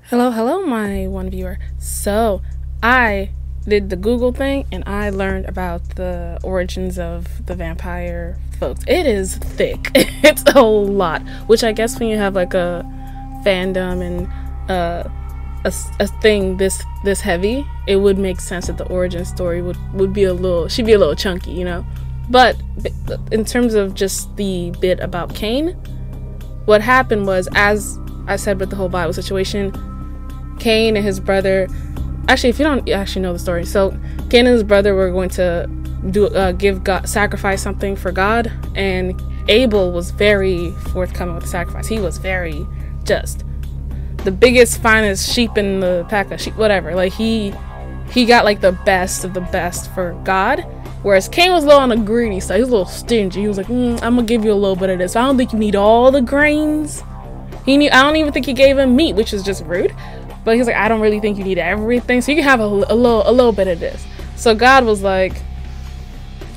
Hello, my one viewer. So, I did the Google thing and I learned about the origins of the vampire folks. It is thick. It's a lot, which I guess when you have like a fandom and a thing this heavy, it would make sense that the origin story would be should be a little chunky, you know. But in terms of just the bit about Cain, what happened was, as I said with the whole Bible situation, Cain and his brother, actually, if you don't actually know the story, so Cain and his brother were going to sacrifice something for God, and Abel was very forthcoming with the sacrifice. He was very just the biggest, finest sheep in the pack of sheep, whatever. Like he got like the best of the best for God, whereas Cain was a little on the greedy side. He was a little stingy. He was like, I'm gonna give you a little bit of this. I don't think you need all the grains. I don't even think he gave him meat, which is just rude. But he's like, I don't really think you need everything, so you can have a little bit of this. So God was like,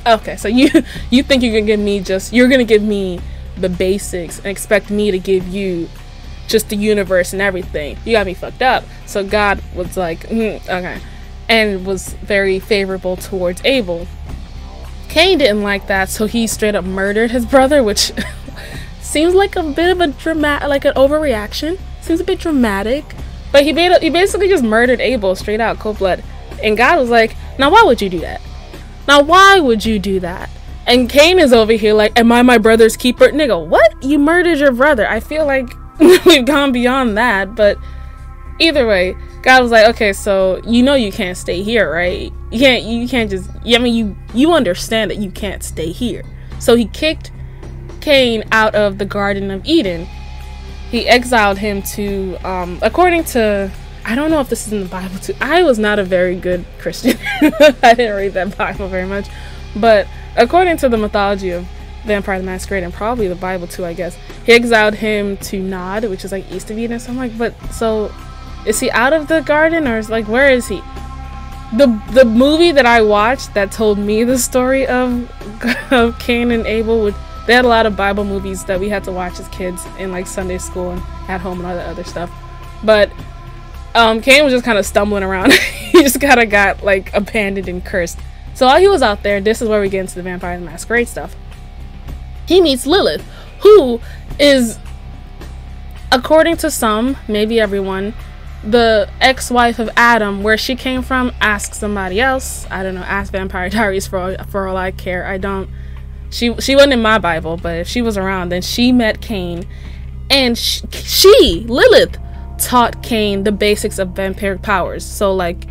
okay, so you think you can give me you're gonna give me the basics and expect me to give you just the universe and everything. You got me fucked up. So God was like, okay, and was very favorable towards Abel. Cain didn't like that, so he straight up murdered his brother, which seems like a bit of a like an overreaction. Seems a bit dramatic. But he basically just murdered Abel straight out, cold blood. And God was like, now why would you do that? Now why would you do that? And Cain is over here like, am I my brother's keeper? Nigga, what? You murdered your brother. I feel like we've gone beyond that. But either way, God was like, okay, so you can't stay here, right? You can't just, I mean, you understand that you can't stay here. So he kicked Cain out of the Garden of Eden. He exiled him to, according to, I don't know if this is in the Bible too. I was not a very good Christian. I didn't read that Bible very much. But according to the mythology of Vampire the Masquerade, and probably the Bible too, I guess, he exiled him to Nod, which is like east of Eden. So I'm like, but so is he out of the garden, or is like, where is he? The movie that I watched that told me the story of Cain and Abel they had a lot of Bible movies that we had to watch as kids in like Sunday school and at home and all that other stuff. But Cain was just kind of stumbling around. He just kind of got like abandoned and cursed. So while he was out there, this is where we get into the Vampire the Masquerade stuff. He meets Lilith, who is, according to some, maybe everyone, the ex-wife of Adam. Where she came from, ask somebody else. I don't know. Ask Vampire Diaries for all I care. I don't. She wasn't in my Bible, but if she was around, then she met Cain, and she Lilith taught Cain the basics of vampiric powers. So like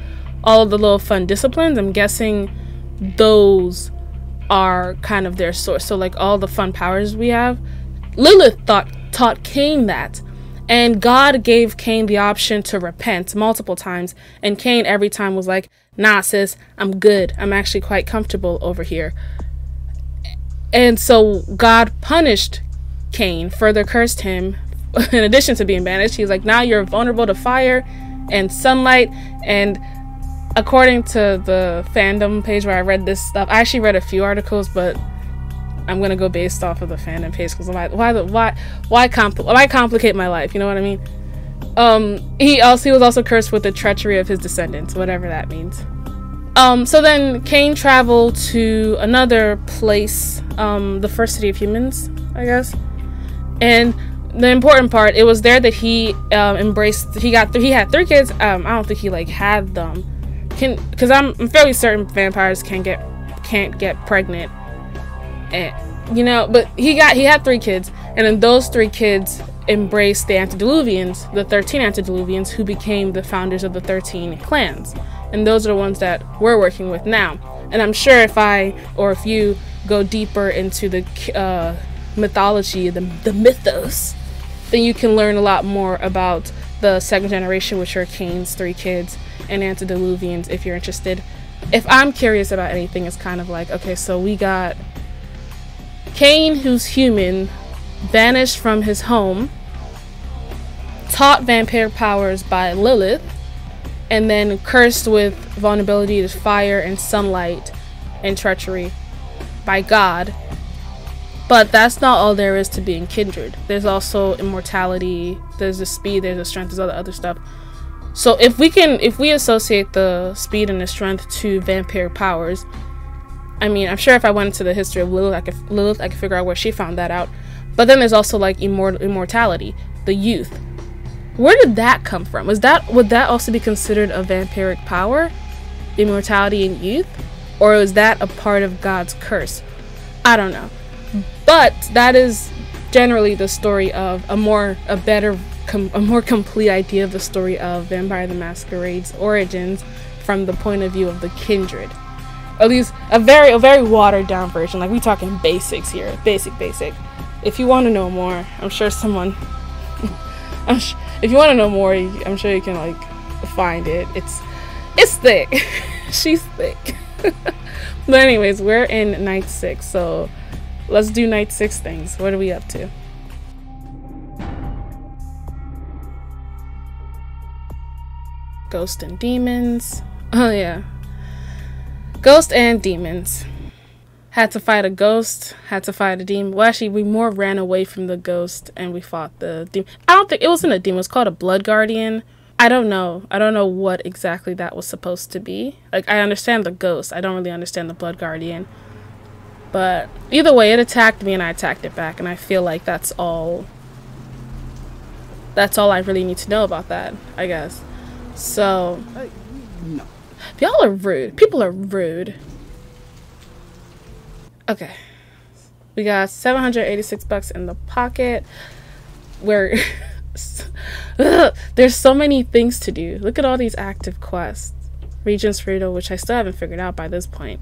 all of the little fun disciplines, I'm guessing those are kind of their source. So like all the fun powers we have, Lilith taught Cain that, and God gave Cain the option to repent multiple times, and Cain every time was like, nah sis, I'm good, I'm actually quite comfortable over here. And so God punished Cain, further cursed him. In addition to being banished, he's like, now you're vulnerable to fire and sunlight. And according to the fandom page where I read this stuff, I actually read a few articles, but I'm gonna go based off of the fandom page because why complicate my life? You know what I mean? He was also cursed with the treachery of his descendants, whatever that means. So then Cain traveled to another place, the first city of humans, I guess. And the important part, it was there that he he had 3 kids. I don't think he like had them, because I'm fairly certain vampires can't get pregnant, and but he had 3 kids, and then those 3 kids embraced the antediluvians, the 13 antediluvians, who became the founders of the 13 clans. And those are the ones that we're working with now. And I'm sure if you go deeper into the mythology, the mythos, then you can learn a lot more about the second generation, which are Cain's 3 kids, and antediluvians, if you're interested. If I'm curious about anything, it's kind of like, okay, so we got Cain, who's human, banished from his home, taught vampire powers by Lilith, and then cursed with vulnerability to fire and sunlight and treachery by God. But that's not all there is to being kindred. There's also immortality, there's the speed, there's the strength, there's all the other stuff. So if we associate the speed and the strength to vampire powers, I mean, I'm sure if I went into the history of Lilith, I could figure out where she found that out. But then there's also like immortality, the youth. Where did that come from? Would that also be considered a vampiric power? Immortality and youth? Or is that a part of God's curse? I don't know. But that is generally the story of a more complete idea of the story of Vampire the Masquerade's origins from the point of view of the kindred. At least a very watered down version. Like, we talking basics here. Basic. If you want to know more, I'm sure someone if you want to know more, I'm sure you can like find it. It's thick. She's thick. But anyways, we're in night 6, so let's do night 6 things. What are we up to? Ghost and demons. Oh yeah. Ghost and demons. Had to fight a ghost, had to fight a demon. Well, actually, we more ran away from the ghost and we fought the demon. I don't think it wasn't a demon, it was called a blood guardian. I don't know what exactly that was supposed to be. Like, I understand the ghost, I don't really understand the blood guardian. But either way, it attacked me and I attacked it back, and I feel like that's all I really need to know about that, I guess. So, no. Y'all are rude. People are rude. Okay. We got 786 bucks in the pocket. There's so many things to do. Look at all these active quests. Regent's Freedom, which I still haven't figured out by this point.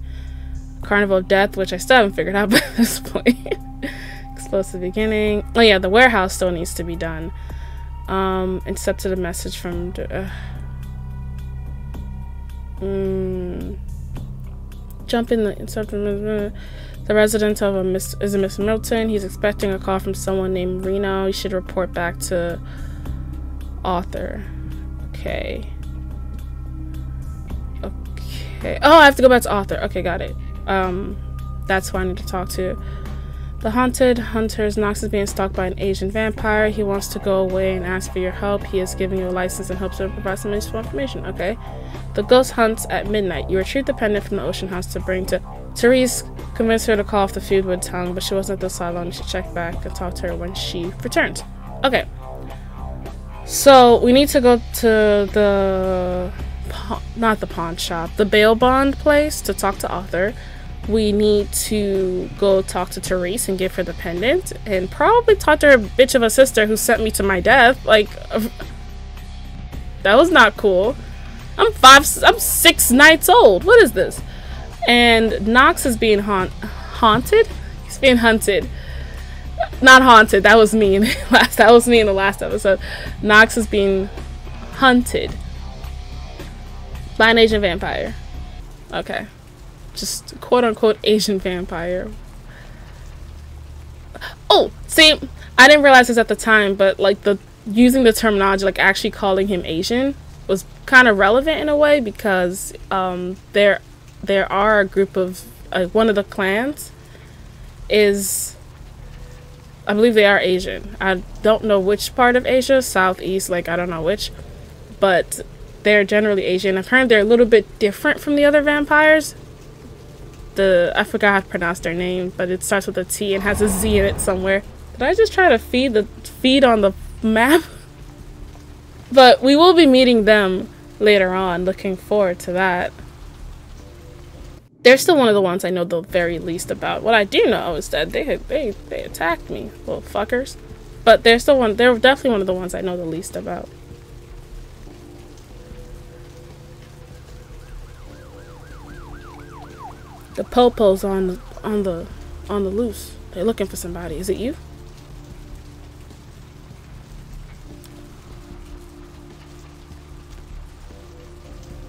Carnival of Death, which I still haven't figured out by this point. Explosive Beginning. Oh yeah, the warehouse still needs to be done. Accepted a message from jump in the resident of is a Miss Milton. He's expecting a call from someone named Reno. He should report back to author. Okay. Oh, I have to go back to author. Okay, got it. That's who I need to talk to. The Haunted Hunters. Knox is being stalked by an Asian vampire. He wants to go away and ask for your help. He is giving you a license and hopes to provide some useful information. Okay. The Ghost Hunts at midnight. You retrieve the pendant from the ocean house to bring to Therese. Convinced her to call off the feud with Tung, but she wasn't at the salon. You should check back and talk to her when she returns. Okay. So we need to go to the not the pawn shop, the bail bond place to talk to Arthur. We need to go talk to Therese and give her the pendant, and probably talk to her bitch of a sister who sent me to my death. Like, that was not cool. I'm 6 nights old. What is this? And Knox is being haunted. He's being hunted. Not haunted. That was me in the last episode. Knox is being hunted by an Asian vampire. Okay. Just quote-unquote Asian vampire. Oh, see, I didn't realize this at the time, but like using the terminology, like actually calling him Asian, was kind of relevant in a way, because there are a group of one of the clans is, I believe they are Asian. I don't know which part of Asia, southeast, like I don't know which, but they're generally Asian. I've heard they're a little bit different from the other vampires. I forgot how to pronounce their name, but it starts with a T and has a Z in it somewhere. Did I just try to feed on the map? But we will be meeting them later on. Looking forward to that. They're still one of the ones I know the very least about. What I do know is that they attacked me, little fuckers. But they're definitely one of the ones I know the least about. The popo's on the loose. They're looking for somebody. Is it you?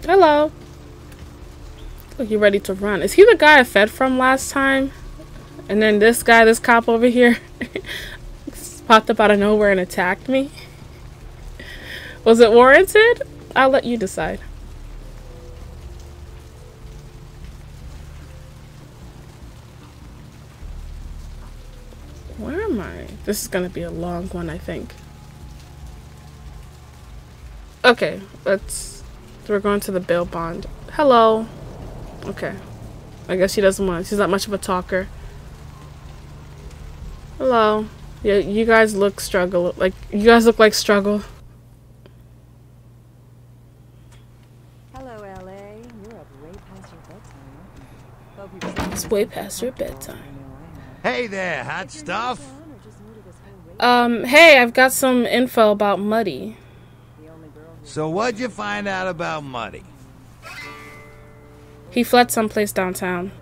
Hello. Look, you ready to run? Is he the guy I fed from last time? And then this cop over here popped up out of nowhere and attacked me? Was it warranted? I'll let you decide. Where am I? This is gonna be a long one, I think. Okay, we're going to the bail bond. Hello. Okay. I guess she doesn't want, she's not much of a talker. Hello. Yeah, you guys look struggle. Like, you guys look like struggle. Hello, LA. You're up way past your bedtime. It's way past your bedtime. Hey there, hot stuff. Hey, I've got some info about Muddy. So what'd you find out about Muddy? He fled someplace downtown.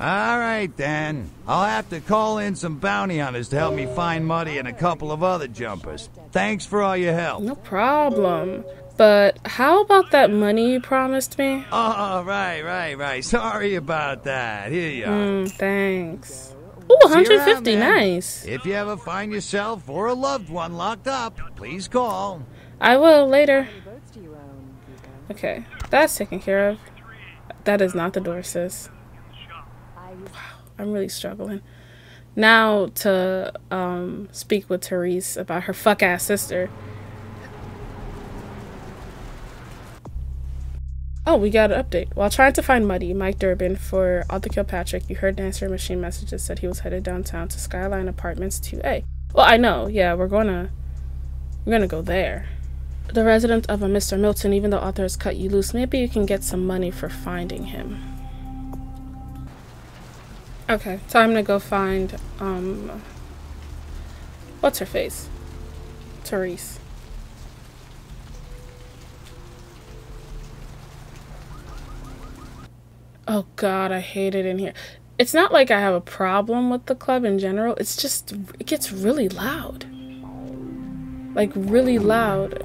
Alright then. I'll have to call in some bounty hunters to help me find Muddy and a couple of other jumpers. Thanks for all your help. No problem. But how about that money you promised me? Oh, right. Sorry about that. Here you are. Thanks. Ooh, 150, nice. If you ever find yourself or a loved one locked up, please call. I will later. Okay, that's taken care of. That is not the door, sis. Wow, I'm really struggling. Now to speak with Therese about her fuck-ass sister. Oh, we got an update. While trying to find Muddy, Mike Durbin for All to Kill Patrick, you heard an answering machine messages said he was headed downtown to Skyline Apartments 2A. Well, I know. Yeah, we're gonna go there. The resident of a Mr. Milton, even though Arthur has cut you loose, maybe you can get some money for finding him. Okay, time to go find, what's her face? Therese. Oh god, I hate it in here. It's not like I have a problem with the club in general, it's just, it gets really loud. Like, really loud.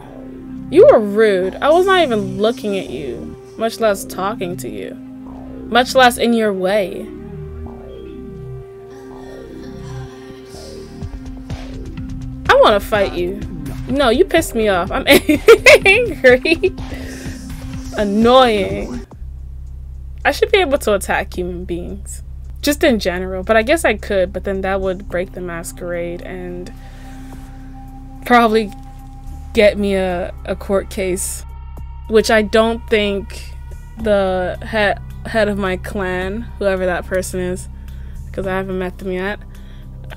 You were rude. I was not even looking at you, much less talking to you. Much less in your way. I want to fight you. No, you pissed me off. I'm angry. Annoying. I should be able to attack human beings. Just in general. But I guess I could, but then that would break the Masquerade and probably get me a court case. Which I don't think the head of my clan, whoever that person is, because I haven't met them yet,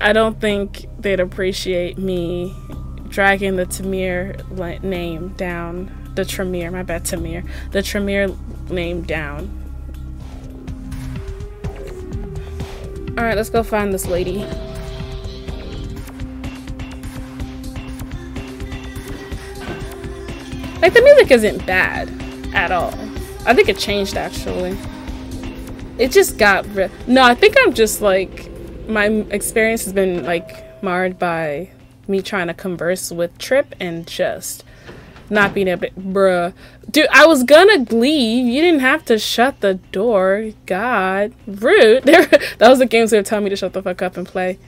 I don't think they'd appreciate me dragging the Tamir name down. The Tremere, my bad, Tamir. The Tremere name down. Alright, let's go find this lady. Like, the music isn't bad at all. I think it changed, actually. It just got no, I think I'm just, like, my experience has been, like, marred by me trying to converse with Trip and just not being able to, bruh. Dude, I was gonna leave. You didn't have to shut the door. God. Rude. That was the games they were telling me to shut the fuck up and play.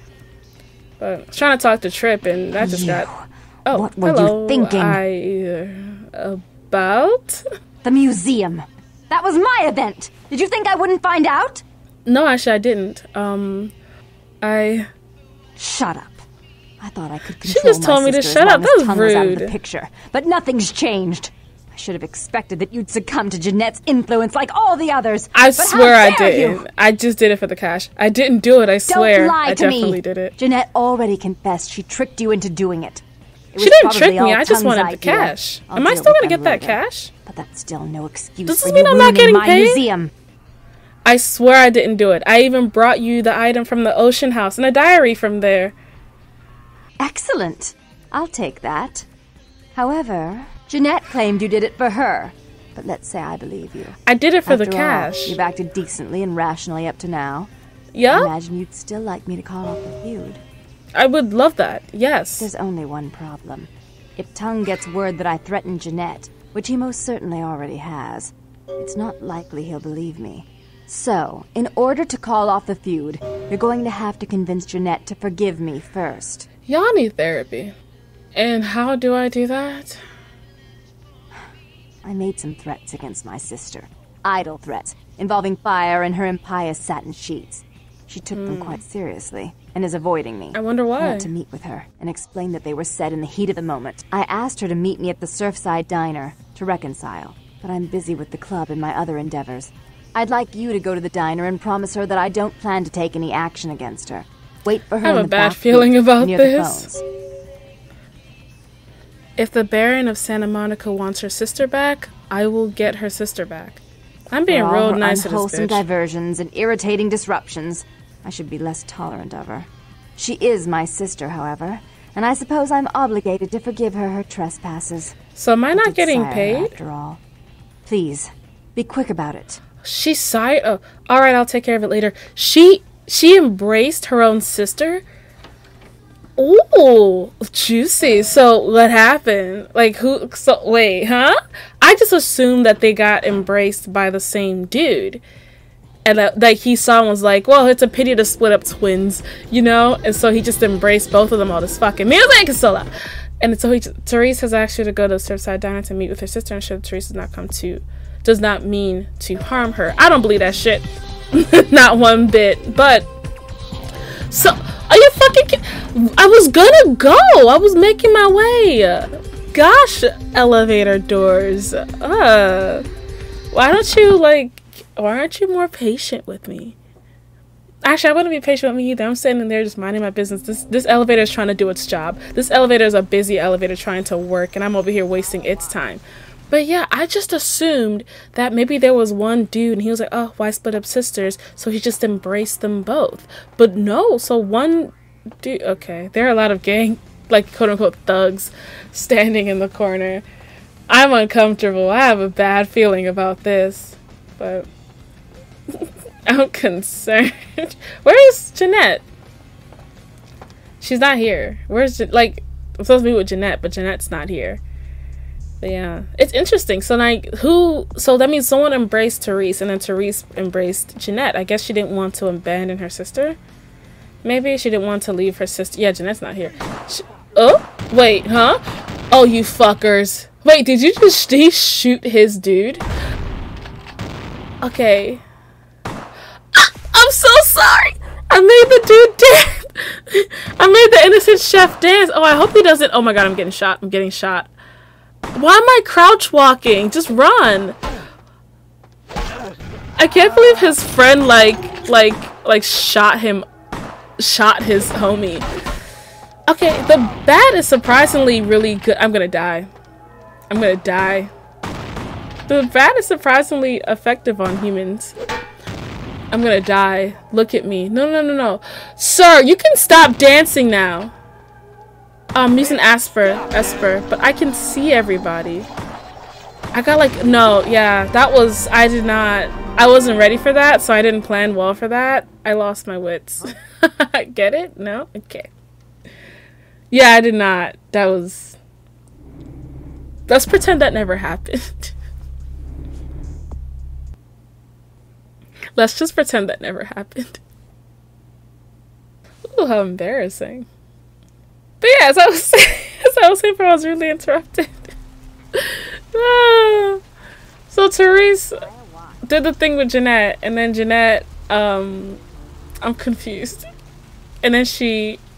But I was trying to talk to Trip and that just got... Oh, what were hello. you thinking? About? The museum. That was my event. Did you think I wouldn't find out? No, actually I didn't. Shut up. I thought I could control She just told me to shut up. That was Tung was out of the rude. picture, but nothing's changed. I should have expected that you'd succumb to Jeanette's influence like all the others. I but swear how I dare didn't. you? I just did it for the cash. I didn't do it, I swear. Don't lie I to definitely me. did it. Jeanette already confessed she tricked you into doing it. She didn't trick me, I just wanted the cash. Am I still gonna get that cash? But that's still no excuse Does for this you mean I'm not ruining getting my paid? museum. I swear I didn't do it. I even brought you the item from the Ocean House and a diary from there. Excellent. I'll take that. However, Jeanette claimed you did it for her. But let's say I believe you. I did it for the After cash. all, you've acted decently and rationally up to now. I Yeah? imagine you'd still like me to call off the feud. I would love that. Yes. There's only one problem. If Tung gets word that I threatened Jeanette, which he most certainly already has, it's not likely he'll believe me. So, in order to call off the feud, you're going to have to convince Jeanette to forgive me first. Y'all need therapy. And how do I do that? I made some threats against my sister. Idle threats, involving fire and her impious satin sheets. She took them quite seriously and is avoiding me. I wonder why. I want to meet with her and explain that they were said in the heat of the moment. I asked her to meet me at the Surfside Diner to reconcile, but I'm busy with the club and my other endeavors. I'd like you to go to the diner and promise her that I don't plan to take any action against her. Wait for her. I have in a the bad back feeling booth about near this. The phones. If the Baron of Santa Monica wants her sister back, I will get her sister back. I'm being For all real her nice to this unwholesome bitch. diversions and irritating disruptions, I should be less tolerant of her. She is my sister, however, and I suppose I'm obligated to forgive her her trespasses. So am I not did getting sire her, paid? after all. Please, be quick about it. She sighed. Oh, all right, I'll take care of it later. She embraced her own sister. Ooh, juicy. So what happened? Like who? So wait, huh? I just assumed that they got embraced by the same dude, and that he saw and was like, "Well, it's a pity to split up twins, you know." And so he just embraced both of them. All this fucking music is so loud. And so Therese has asked you to go to the Surfside Diner to meet with her sister, and should Therese does not mean to harm her. I don't believe that shit. Not one bit. But so are you fucking I was gonna go. I was making my way. Gosh, elevator doors. Why aren't you more patient with me? Actually, I wouldn't be patient with me either. I'm sitting in there just minding my business. This elevator is trying to do its job. This elevator is a busy elevator trying to work, and I'm over here wasting its time. But yeah, I just assumed that maybe there was one dude and he was like, oh, why split up sisters? So he just embraced them both. But no, so one dude, okay, there are a lot of gang, like quote unquote thugs standing in the corner. I'm uncomfortable. I have a bad feeling about this, but I'm concerned. Where is Jeanette? She's not here. Where's like I'm supposed to be with Jeanette, but Jeanette's not here. But yeah, it's interesting. So like, so that means someone embraced Therese, and then Therese embraced Jeanette. I guess she didn't want to abandon her sister. Maybe she didn't want to leave her sister. Yeah, Jeanette's not here. Oh, wait, huh? Oh, you fuckers. Wait, did you just shoot his dude? Okay. I'm so sorry. I made the dude dead. I made the innocent chef dance. Oh, I hope he doesn't. Oh my god, I'm getting shot. I'm getting shot. Why am I crouch walking? Just run. I can't believe his friend like shot his homie. Okay, the bat is surprisingly really good. I'm gonna die. I'm gonna die. The bat is surprisingly effective on humans. I'm gonna die. Look at me. No. Sir, you can stop dancing now. I'm using Esper, but I can see everybody. I got like, no, yeah, that was, I wasn't ready for that, so I didn't plan well for that. I lost my wits. Get it? No? Okay. Yeah, I did not. Let's pretend that never happened. Let's just pretend that never happened. Ooh, how embarrassing. But yeah, as I was saying, I was rudely interrupted. So Therese did the thing with Jeanette, and then Jeanette, I'm confused. And then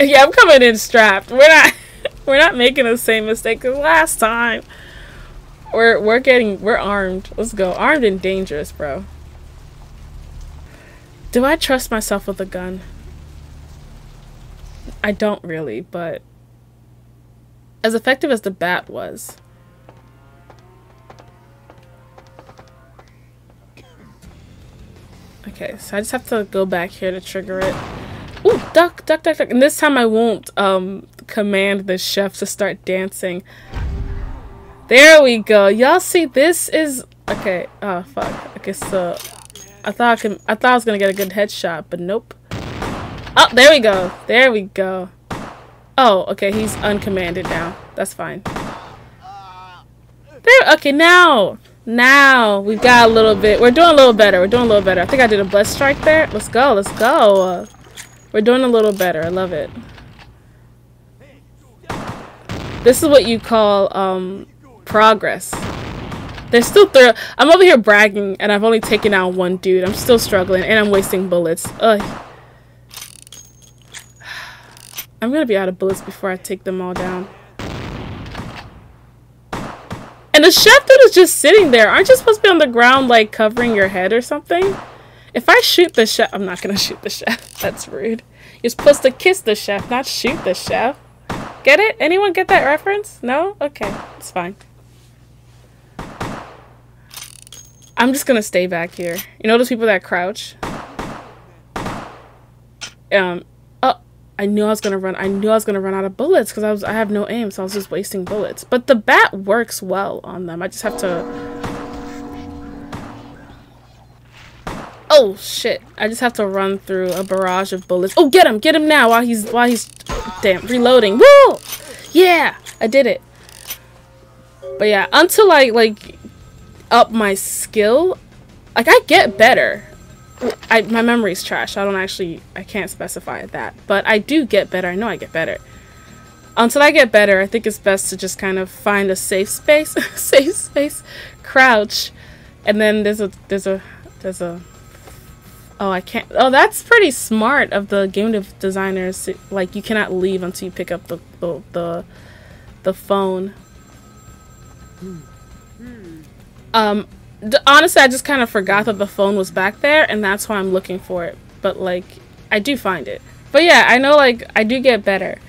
yeah, I'm coming in strapped. We're not making the same mistake as last time. We're armed. Let's go. Armed and dangerous, bro. Do I trust myself with a gun? I don't really, but as effective as the bat was. Okay, so I just have to go back here to trigger it. Ooh, duck. And this time I won't command the chef to start dancing. There we go. Y'all see, this is okay. Oh fuck. Okay, so I thought I was gonna get a good headshot, but nope. Oh, there we go. There we go. Oh, okay, he's uncommanded now. That's fine. There. Okay, now we've got a little bit. We're doing a little better. I think I did a blood strike there. Let's go. We're doing a little better. I love it. This is what you call progress. There's still I'm over here bragging, and I've only taken out one dude. I'm still struggling, and I'm wasting bullets. Ugh. I'm gonna be out of bullets before I take them all down. And the chef dude is just sitting there. Aren't you supposed to be on the ground, like, covering your head or something? If I shoot the chef... I'm not gonna shoot the chef. That's rude. You're supposed to kiss the chef, not shoot the chef. Get it? Anyone get that reference? No? Okay. It's fine. I'm just gonna stay back here. You know those people that crouch? Oh, I knew I was gonna run. I knew I was gonna run out of bullets because I have no aim, so I was just wasting bullets. But the bat works well on them. I just have to. Oh shit! I just have to run through a barrage of bullets. Oh, get him now while he's damn reloading. Woo! Yeah, I did it. But yeah, until I like up my skill, like I get better. My memory's trash. I can't specify that, but I do get better. I know I get better. Until I get better, I think it's best to just kind of find a safe space, crouch, and then there's a. Oh, I can't. Oh, that's pretty smart of the game designers. Like you cannot leave until you pick up the phone. Honestly, I just kind of forgot that the phone was back there, and that's why I'm looking for it. But, like, I do find it. But yeah, I know, like, I do get better.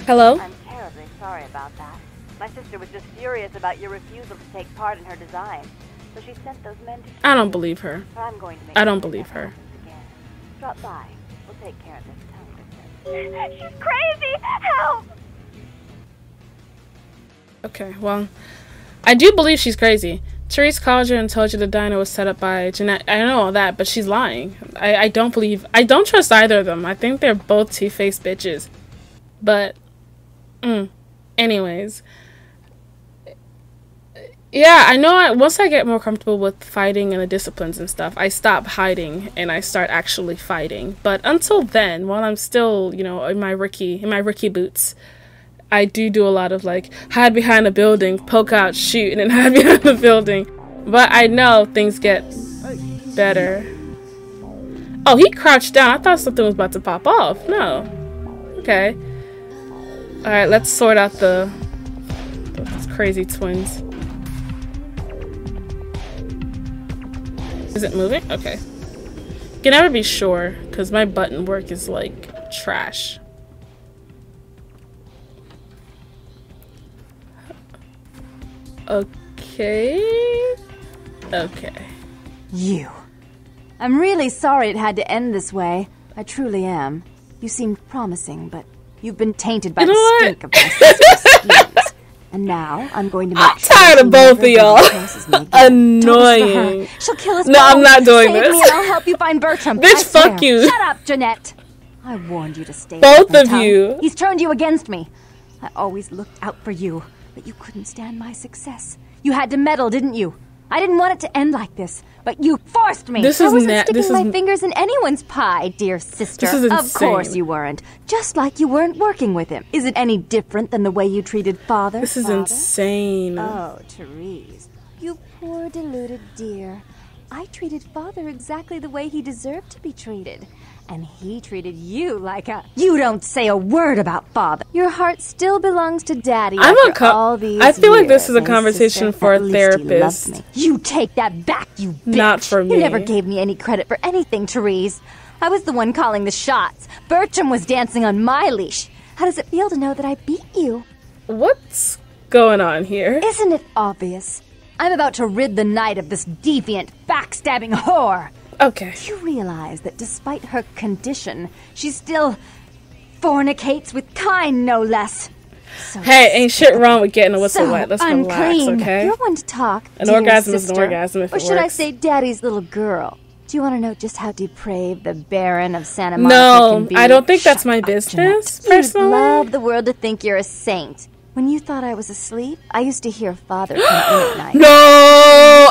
Hello? I'm terribly sorry about that. My sister was just furious about your refusal to take part in her design. So she sent those men to... I don't believe her. I'm going to make I don't believe her. Again. Drop by. We'll take care of this Tung business. She's crazy! Help! Okay, well, I do believe she's crazy. Therese called you and told you the diner was set up by Jeanette. I know all that, but she's lying. I don't trust either of them. I think they're both two-faced bitches. But, anyways. Yeah, I know once I get more comfortable with fighting and the disciplines and stuff, I stop hiding and I start actually fighting. But until then, while I'm still, you know, in my rookie boots, I do a lot of like hide behind a building, poke out, shoot, and then hide behind the building. But I know things get better. Oh, he crouched down. I thought something was about to pop off. No. Okay. Alright, let's sort out those crazy twins. Is it moving? Okay. Can never be sure, because my button work is like trash. Okay. Okay. You. I'm really sorry it had to end this way. I truly am. You seemed promising, but you've been tainted by the stink of my sister's schemes. And now I'm going to make I'm tired of both of y'all. Annoying. She'll kill us No, both. I'm not doing Save this. Me and I'll help you find Bertram. Bitch, fuck you. Shut up, Jeanette. I warned you to stay. Both of Tung. you. He's turned you against me. I always looked out for you, but you couldn't stand my success. You had to meddle, didn't you? I didn't want it to end like this, but you forced me. This I is wasn't sticking my fingers in anyone's pie, dear sister. This is insane. Of course you weren't. Just like you weren't working with him. Is it any different than the way you treated father? This is insane. Oh, Therese, you poor deluded dear. I treated father exactly the way he deserved to be treated. And he treated you like a... You don't say a word about father. Your heart still belongs to daddy after all these I feel like this years. is a conversation Sister, for at a least he loved therapist. me. You take that back, you bitch. Not for me. You never gave me any credit for anything, Therese. I was the one calling the shots. Bertram was dancing on my leash. How does it feel to know that I beat you? What's going on here? Isn't it obvious? I'm about to rid the night of this deviant, backstabbing whore. Okay. Do you realize that despite her condition, she still fornicates with kind, no less? So Hey, ain't shit wrong with getting a whistle so wet. Let's unclean. relax, okay? You're one to talk, An dear orgasm is an sister. orgasm if or it should I works. say daddy's little girl? Do you want to know just how depraved the Baron of Santa Monica No, can be? I don't think that's Shut my up, business, Jeanette. personally. You'd love the world to think you're a saint. When you thought I was asleep, I used to hear father come in at night. No,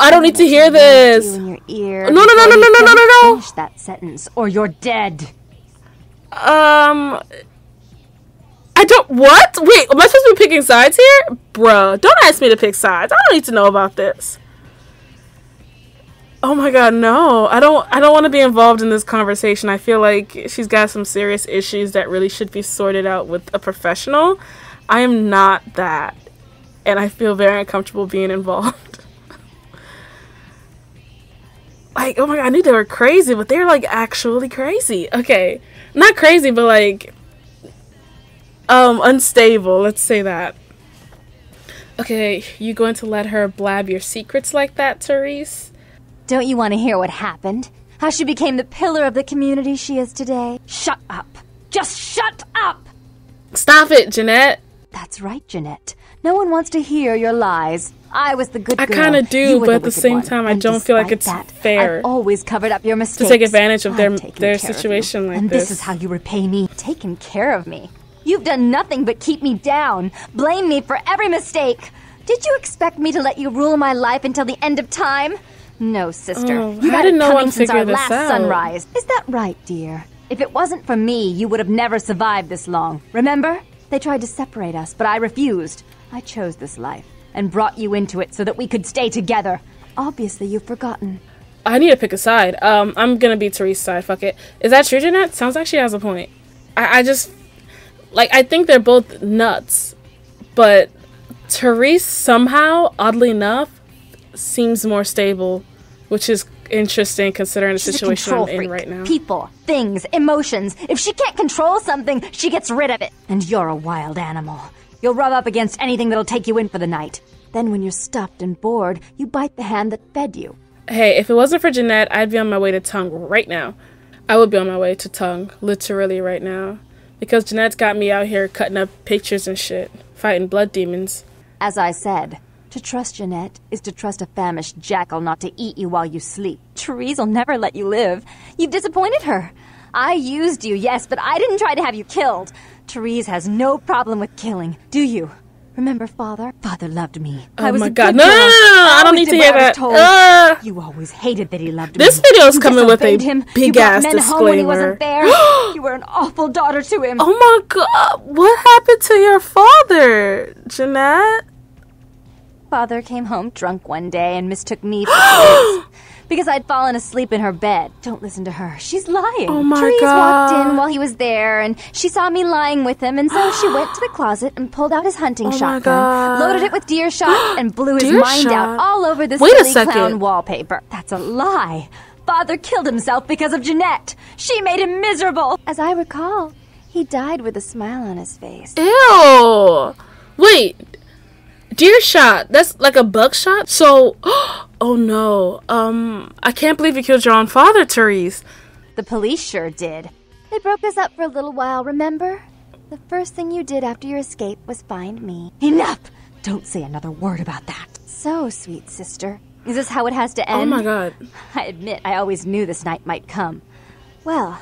I don't need to hear You this. in your ear No, no, no, no, no, no, no, no. Finish that sentence, or you're dead. I don't. What? Wait, am I supposed to be picking sides here? Bruh, don't ask me to pick sides. I don't need to know about this. Oh my god, no. I don't want to be involved in this conversation. I feel like she's got some serious issues that really should be sorted out with a professional. I am not that. And I feel very uncomfortable being involved. Like, oh my god, I knew they were crazy, but they're like actually crazy. Okay. Not crazy, but like unstable, let's say that. Okay, you going to let her blab your secrets like that, Therese? Don't you want to hear what happened? How she became the pillar of the community she is today? Shut up. Just shut up! Stop it, Jeanette. That's right, Jeanette. No one wants to hear your lies. I was the good girl. I kind of do, but at the same time, I don't feel like it's fair. I've always covered up your mistakes. To take advantage of their situation like this. And this is how you repay me. Taking care of me. You've done nothing but keep me down. Blame me for every mistake. Did you expect me to let you rule my life until the end of time? No, sister. You've had it coming since our last sunrise. Is that right, dear? If it wasn't for me, you would have never survived this long. Remember? They tried to separate us, but I refused. I chose this life and brought you into it so that we could stay together. Obviously, you've forgotten. I need to pick a side. I'm gonna be Therese's side. Fuck it. Is that true, Jeanette? Sounds like she has a point. I just... Like, I think they're both nuts. But Therese, somehow, oddly enough, seems more stable. Which is interesting considering the situation I'm in right now. People, things, emotions. If she can't control something, she gets rid of it. And you're a wild animal. You'll rub up against anything that'll take you in for the night. Then when you're stuffed and bored, you bite the hand that fed you. Hey, if it wasn't for Jeanette, I'd be on my way to Tung right now. I would be on my way to Tung, literally right now. Because Jeanette's got me out here cutting up pictures and shit, fighting blood demons. As I said, to trust Jeanette is to trust a famished jackal not to eat you while you sleep. Therese will never let you live. You've disappointed her. I used you, yes, but I didn't try to have you killed. Therese has no problem with killing, do you? Remember Father? Father loved me. Oh my god. No, I don't need to hear that. You always hated that he loved me. This video is coming with a big ass disclaimer. When he wasn't there. You were an awful daughter to him. Oh my god. What happened to your father, Jeanette? Father came home drunk one day and mistook me for Therese. Because I'd fallen asleep in her bed. Don't listen to her. She's lying. Oh my Therese god. walked in while he was there, and she saw me lying with him, and so she went to the closet and pulled out his hunting shotgun, loaded it with deer shot, and blew his mind out all over the silly clown wallpaper. That's a lie. Father killed himself because of Jeanette. She made him miserable. As I recall, he died with a smile on his face. Ew. Wait. Deer shot. That's like a buckshot? So... Oh no. I can't believe you killed your own father, Therese. The police sure did. They broke us up for a little while, remember? The first thing you did after your escape was find me. Enough! Don't say another word about that. So, sweet sister. Is this how it has to end? Oh my god. I admit, I always knew this night might come. Well,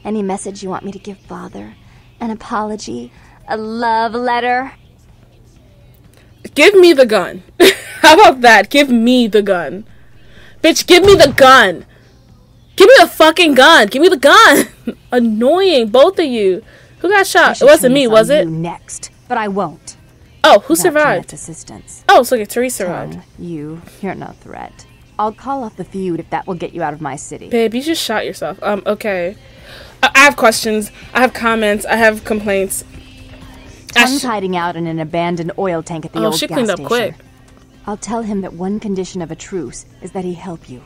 any message you want me to give Father? An apology? A love letter? Give me the gun. How about that? Give me the gun. Bitch, give me the gun. Give me the fucking gun. Give me the gun. Annoying, both of you. Who got shot? It wasn't me, was it? Next, but I won't. Oh, who survived? Assistance. Oh, so Therese survived. You're no threat. I'll call off the feud if that will get you out of my city. Babe, you just shot yourself. Okay. I have questions. I have comments. I have complaints. Tung's hiding out in an abandoned oil tank at the old gas station. Oh, she cleaned up quick. I'll tell him that one condition of a truce is that he help you.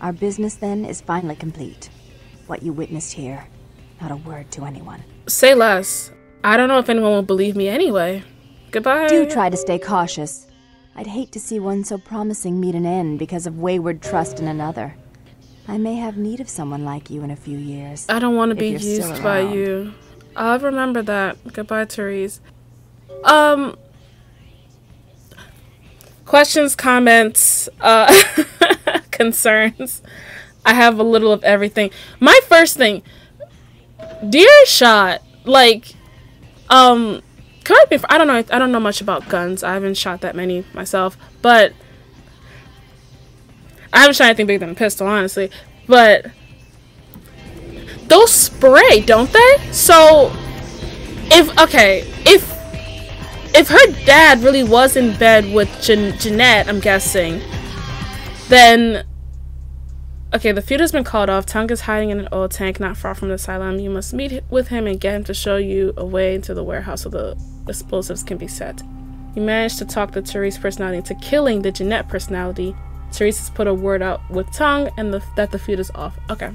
Our business then is finally complete. What you witnessed here, not a word to anyone. Say less. I don't know if anyone will believe me anyway. Goodbye. Do try to stay cautious. I'd hate to see one so promising meet an end because of wayward trust in another. I may have need of someone like you in a few years. I don't want to be used by you. I'll remember that. Goodbye, Therese. Questions, comments, concerns. I have a little of everything. My first thing, deer shot. Like, correct me if I don't know much about guns. I haven't shot that many myself, but I haven't shot anything bigger than a pistol, honestly. But those spray, don't they? So, if her dad really was in bed with Jeanette, I'm guessing, then Okay, the feud has been called off. Tung is hiding in an oil tank not far from the asylum. You must meet with him and get him to show you a way into the warehouse so the explosives can be set. You managed to talk the Therese personality into killing the Jeanette personality. Therese has put a word out with Tung and that the feud is off. Okay.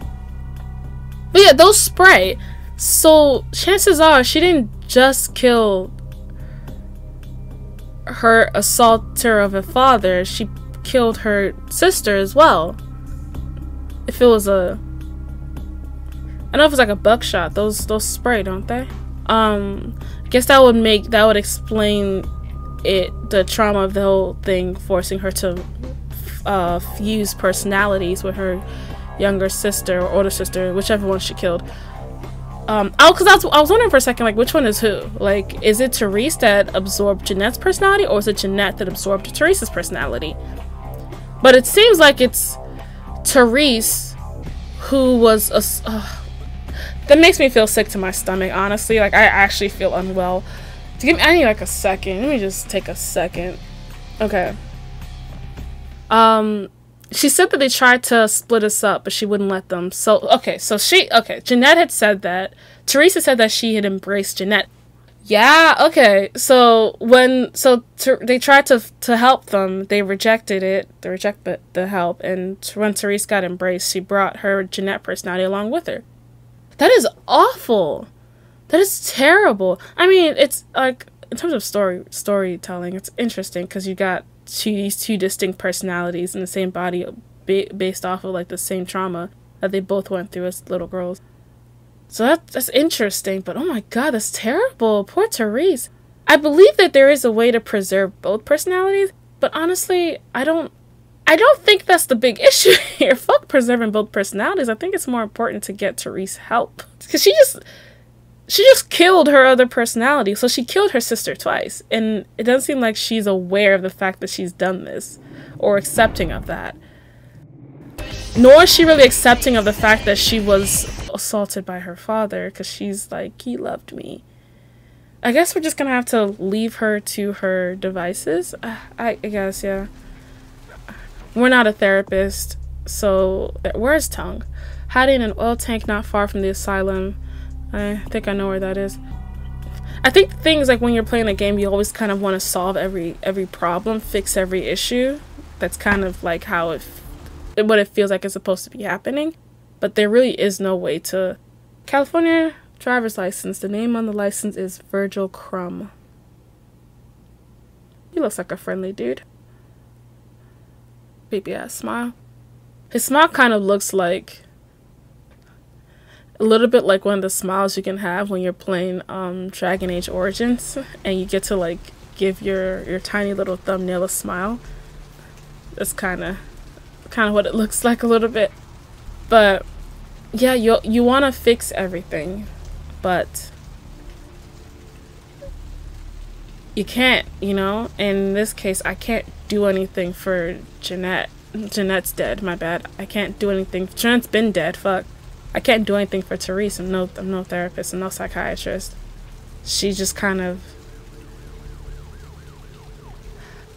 But yeah, those spray. So chances are she didn't just kill her assaulter of a father. She killed her sister as well. If it was a, I don't know if it's like a buckshot. Those spray, don't they? I guess that would explain the trauma of the whole thing, forcing her to fuse personalities with her younger sister or older sister, whichever one she killed. I was wondering for a second, like, which one is who? Like, is it Therese that absorbed Jeanette's personality, or is it Jeanette that absorbed Therese's personality? But it seems like it's Therese who was that makes me feel sick to my stomach, honestly. Like, I actually feel unwell. I need like a second. Let me just take a second. Okay. She said that they tried to split us up, but she wouldn't let them. Jeanette had said that. Therese said that she had embraced Jeanette. Yeah, okay. So they tried to help them. They rejected it. They rejected the help. And when Therese got embraced, she brought her Jeanette personality along with her. That is awful. That is terrible. I mean, it's like, in terms of storytelling, it's interesting because you got these two distinct personalities in the same body based off of like the same trauma that they both went through as little girls. So that's interesting, but oh my god, that's terrible. Poor Therese. I believe that there is a way to preserve both personalities, but honestly, I don't think that's the big issue here. Fuck preserving both personalities. I think it's more important to get Therese help. Because she just killed her other personality. So she killed her sister twice. And it doesn't seem like she's aware of the fact that she's done this. Or accepting of that. Nor is she really accepting of the fact that she was assaulted by her father. Because she's like, he loved me. I guess we're just going to have to leave her to her devices. I guess, yeah. We're not a therapist. So, where's Tung? Hiding in an oil tank not far from the asylum. I think I know where that is. I think things like when you're playing a game, you always kind of want to solve every problem, fix every issue. That's kind of like how what it feels like it's supposed to be happening. But there really is no way to... California driver's license. The name on the license is Virgil Crumb. He looks like a friendly dude. Creepy ass smile. His smile kind of looks like a little bit like one of the smiles you can have when you're playing Dragon Age Origins and you get to like give your tiny little thumbnail a smile. That's kind of what it looks like a little bit. But yeah, you want to fix everything, but you can't, you know? In this case, I can't do anything for Jeanette. Jeanette's dead, my bad. I can't do anything. Jeanette's been dead, fuck. I can't do anything for Therese. I'm no therapist. I'm no psychiatrist. She just kind of...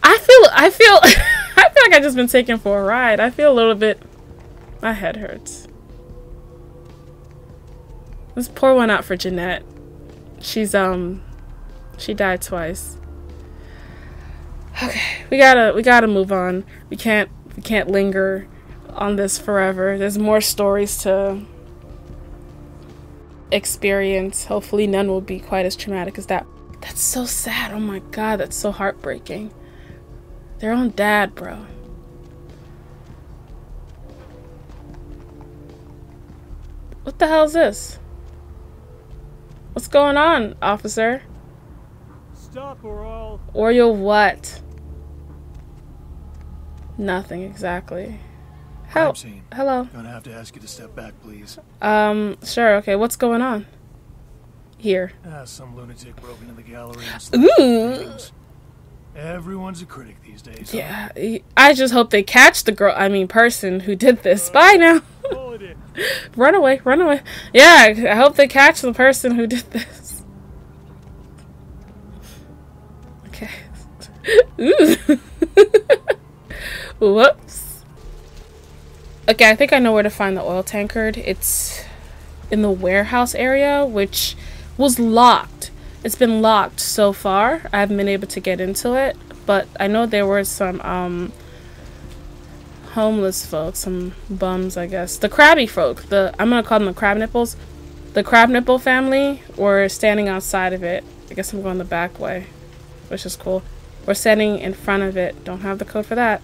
I feel like I've just been taken for a ride. I feel a little bit... My head hurts. Let's pour one out for Jeanette. She's, she died twice. Okay, we gotta move on. We can't linger on this forever. There's more stories to experience. Hopefully none will be quite as traumatic as that. That's so sad. Oh my god, that's so heartbreaking. Their own dad, bro. What the hell is this? What's going on, officer? Stop or you'll what? Nothing exactly. Hello. Gonna have to ask you to step back, please. Sure, okay, what's going on? Here. Some lunatic broke into the gallery and Ooh. Everyone's a critic these days. Yeah, I just hope they catch the person who did this. Bye now. Run away. Yeah, I hope they catch the person who did this. Okay. Ooh. Whoops. Okay, I think I know where to find the oil tankard. It's in the warehouse area, which was locked. It's been locked so far. I haven't been able to get into it, but I know there were some homeless folks, some bums, I guess. The crabby folk, I'm gonna call them the crab nipples. The crab nipple family were standing outside of it. I guess I'm going the back way, which is cool. We're standing in front of it. Don't have the code for that.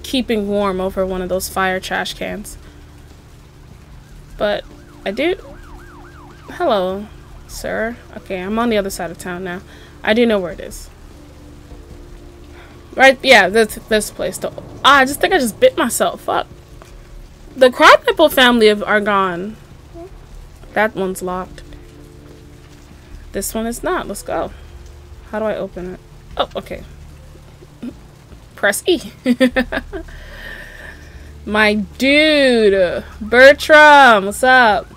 Keeping warm over one of those fire trash cans. But I do. Hello, sir. Okay, I'm on the other side of town now. I do know where it is. Right? Yeah, this place. I just think I just bit myself. Fuck. The crab nipple family are gone. That one's locked. This one is not. Let's go. How do I open it? Oh, okay. Press E. My dude, Bertram, what's up?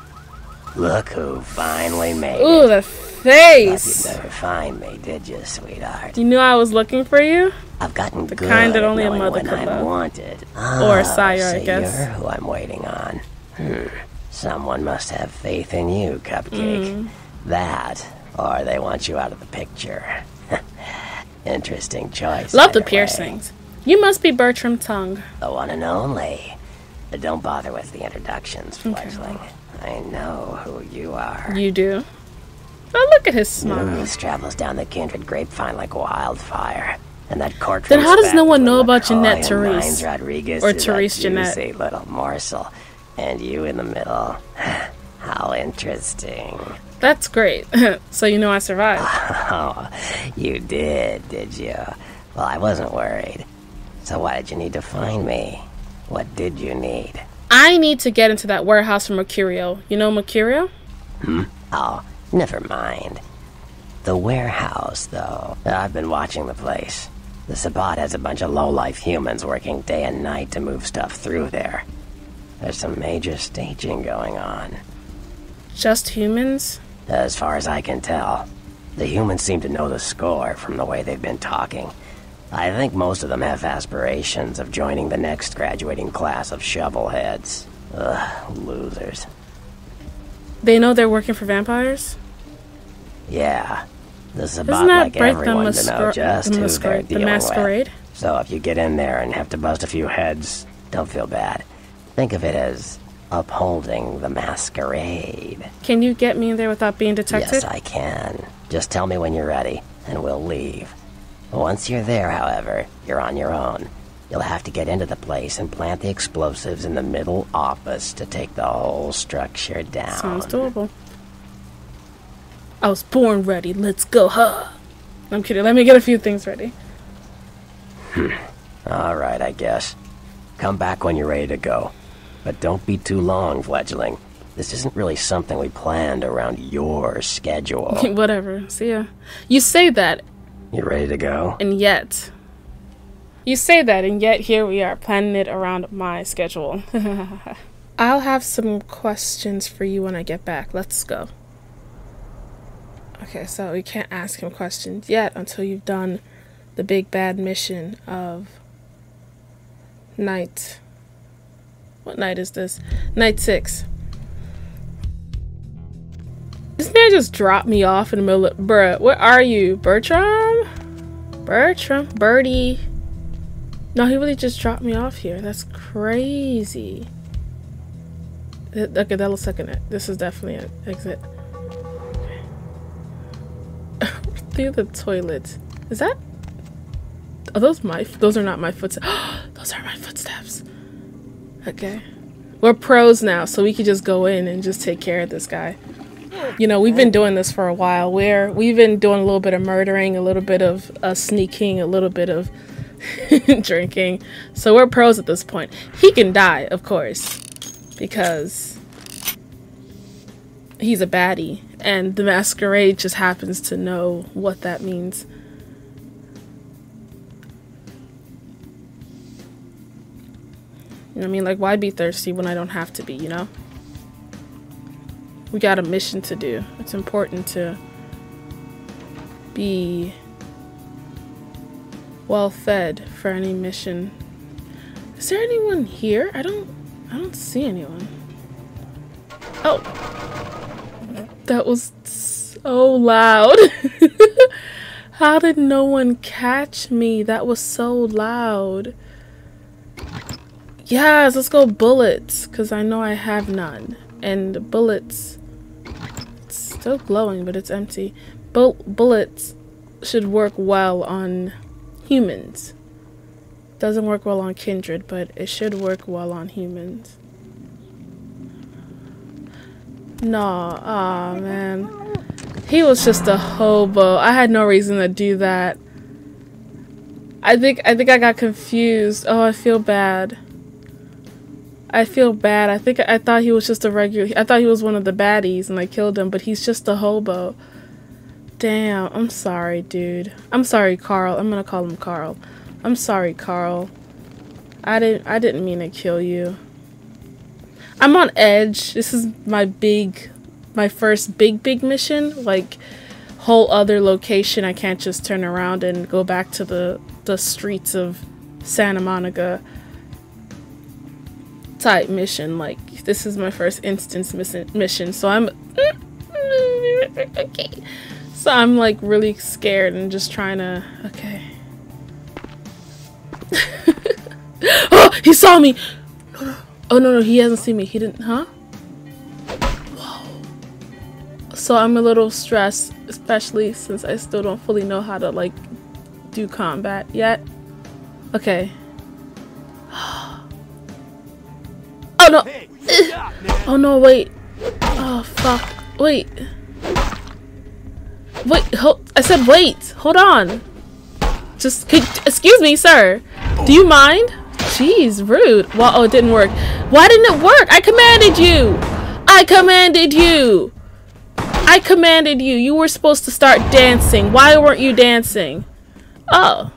Look who finally made Ooh, it. the face. Thought you'd never find me, did you, sweetheart? You knew I was looking for you? I've gotten The good kind that at only a knowing mother when could I'm love. wanted. Or a sire, I so guess. You're who I'm waiting on. Someone must have faith in you, Cupcake. That, or they want you out of the picture. Interesting choice. Love the either way. piercings. You must be Bertram Tung. The one and only. But don't bother with the introductions, fledgling. I know who you are. You do? Oh, look at his smile. News travels down the kindred grapevine like wildfire. And that courtroom. Then how does no one know about Jeanette Jeanette Therese? Rodriguez Or Therese Jeanette? Juicy little morsel. And you in the middle. How interesting. That's great. So you know I survived. Oh, you did you? Well, I wasn't worried. So why did you need to find me? What did you need? I need to get into that warehouse for Mercurio. You know Mercurio? Oh, never mind. The warehouse, though. I've been watching the place. The Sabbat has a bunch of low-life humans working day and night to move stuff through there. There's some major staging going on. Just humans? As far as I can tell, the humans seem to know the score from the way they've been talking. I think most of them have aspirations of joining the next graduating class of shovelheads. Ugh, losers. They know they're working for vampires? Yeah. The Sabbat Doesn't that like break the everyone to know just who they're the dealing Masquerade? with. So if you get in there and have to bust a few heads, don't feel bad. Think of it as upholding the Masquerade. Can you get me in there without being detected? Yes, I can. Just tell me when you're ready, and we'll leave. Once you're there, however, you're on your own. You'll have to get into the place and plant the explosives in the middle office to take the whole structure down. Sounds doable. I was born ready. Let's go, huh? I'm kidding. Let me get a few things ready. Alright, I guess. Come back when you're ready to go. But don't be too long, fledgling. This isn't really something we planned around your schedule. Whatever. See ya. You say that, You ready to go? and yet... You say that, and yet here we are, planning it around my schedule. I'll have some questions for you when I get back. Let's go. Okay, so we can't ask him questions yet until you've done the big bad mission of night... What night is this? Night 6. This man just dropped me off in the middle of... Bruh, where are you? Bertram? Bertram? Birdie? No, he really just dropped me off here. That's crazy. Okay, that looks like this is definitely an exit. Through the toilet. Is that... Are those my... Those are not my footsteps. Those are my footsteps. Okay. We're pros now, so we can just go in and just take care of this guy. You know, we've been doing this for a while. We've been doing a little bit of murdering, a little bit of sneaking, a little bit of drinking. So we're pros at this point. He can die, of course, because he's a baddie, and the Masquerade just happens to know what that means. You know what I mean? Like, why be thirsty when I don't have to be, you know? We got a mission to do. It's important to be well fed for any mission. Is there anyone here? I don't see anyone. Oh. That was so loud. How did no one catch me? That was so loud. Yes, let's go bullets, because I know I have none. And bullets, it's still glowing, but it's empty. Bullets should work well on humans. Doesn't work well on kindred, but it should work well on humans. No, aw, man. He was just a hobo. I had no reason to do that. I think I got confused. Oh, I feel bad. I feel bad. I thought he was just a regular. I thought he was one of the baddies and I killed him, but he's just a hobo. Damn, I'm sorry, dude. I'm sorry, Carl. I'm gonna call him Carl. I'm sorry, Carl. I didn't mean to kill you. I'm on edge. This is my first big mission. Like, whole other location. I can't just turn around and go back to the streets of Santa Monica type mission. Like, this is my first instance mission. So I'm okay. So I'm like really scared and just trying to. Okay. Oh, he saw me. Oh no, he hasn't seen me. He didn't, huh? Whoa. So I'm a little stressed, especially since I still don't fully know how to like do combat yet. Okay. Oh no. Oh no, wait. Oh fuck. Wait. I said wait. Hold on. Excuse me, sir. Do you mind? Jeez, rude. Well, oh, it didn't work. Why didn't it work? I commanded you. I commanded you. I commanded you. You were supposed to start dancing. Why weren't you dancing? Oh.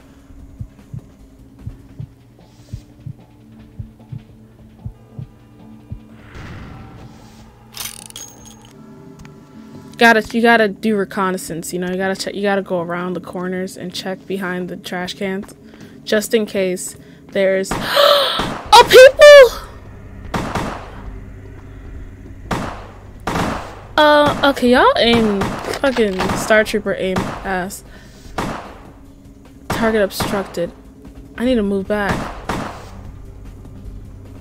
You gotta do reconnaissance, you know, you gotta go around the corners and check behind the trash cans. Just in case there's oh, people! Okay, y'all aim fucking Star Trooper aim ass. Target obstructed. I need to move back.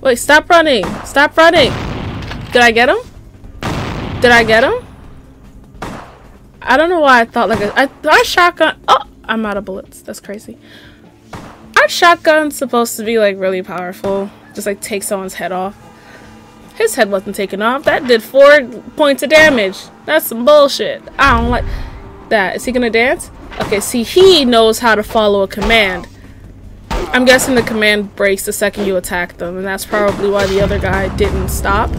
Wait, stop running! Stop running! Did I get him? Did I get him? I don't know why I thought like our shotgun. Oh, I'm out of bullets. That's crazy. Our shotgun's supposed to be like really powerful. Just like take someone's head off. His head wasn't taken off. That did 4 points of damage. That's some bullshit. I don't like that. Is he gonna dance? Okay, see, he knows how to follow a command. I'm guessing the command breaks the second you attack them, and that's probably why the other guy didn't stop.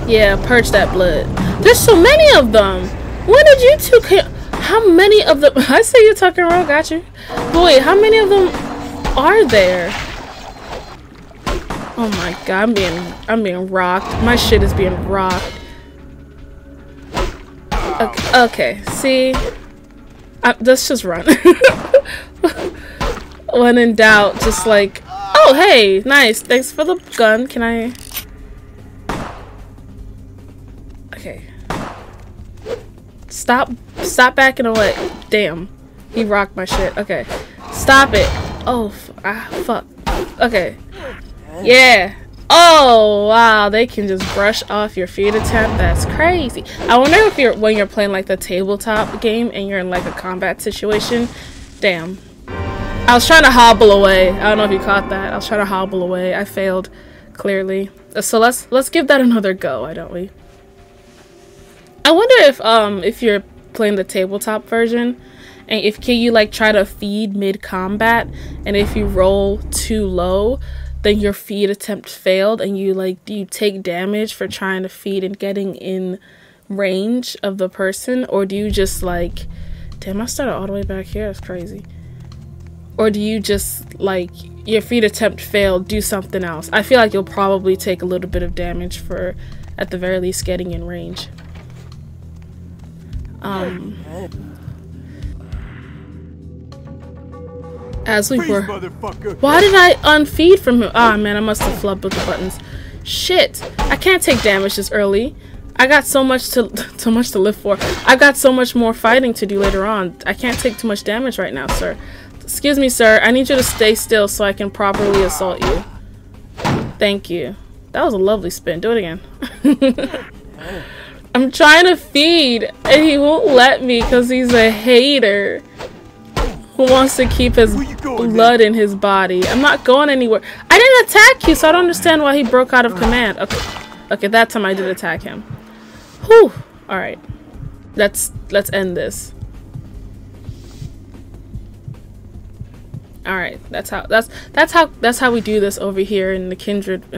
Yeah, purge that blood. There's so many of them. When did you two how many of them? I see you tucking around, got you. But wait, how many of them are there? Oh my god, I'm being rocked. My shit is being rocked. Okay, see? Let's just run. When in doubt, just like, oh hey, nice, thanks for the gun. Can I? Okay. Stop backing away. Damn. He rocked my shit. Okay. Stop it. Oh, fuck. Okay. Yeah. Oh, wow. They can just brush off your feet attempt. That's crazy. I wonder if when you're playing like the tabletop game and you're in like a combat situation. Damn. I was trying to hobble away. I don't know if you caught that. I was trying to hobble away. I failed, clearly. So let's give that another go, why don't we? I wonder if you're playing the tabletop version, and can you like try to feed mid-combat, and if you roll too low, then your feed attempt failed, and do you take damage for trying to feed and getting in range of the person, or do you just like, damn, I started all the way back here, that's crazy. Or do you just like your feed attempt failed, do something else? I feel like you'll probably take a little bit of damage for at the very least getting in range. As we Freeze, were. motherfucker. Why did I unfeed from him? Ah, man, I must have flubbed with the buttons. Shit. I can't take damage this early. I got so much to live for. I've got so much more fighting to do later on. I can't take too much damage right now, sir. Excuse me, sir. I need you to stay still so I can properly assault you. Thank you. That was a lovely spin. Do it again. I'm trying to feed, and he won't let me because he's a hater who wants to keep his blood in his body. I'm not going anywhere. I didn't attack you, so I don't understand why he broke out of command. Okay, that time I did attack him. Whew. All right, let's end this. All right, that's how we do this over here in the kindred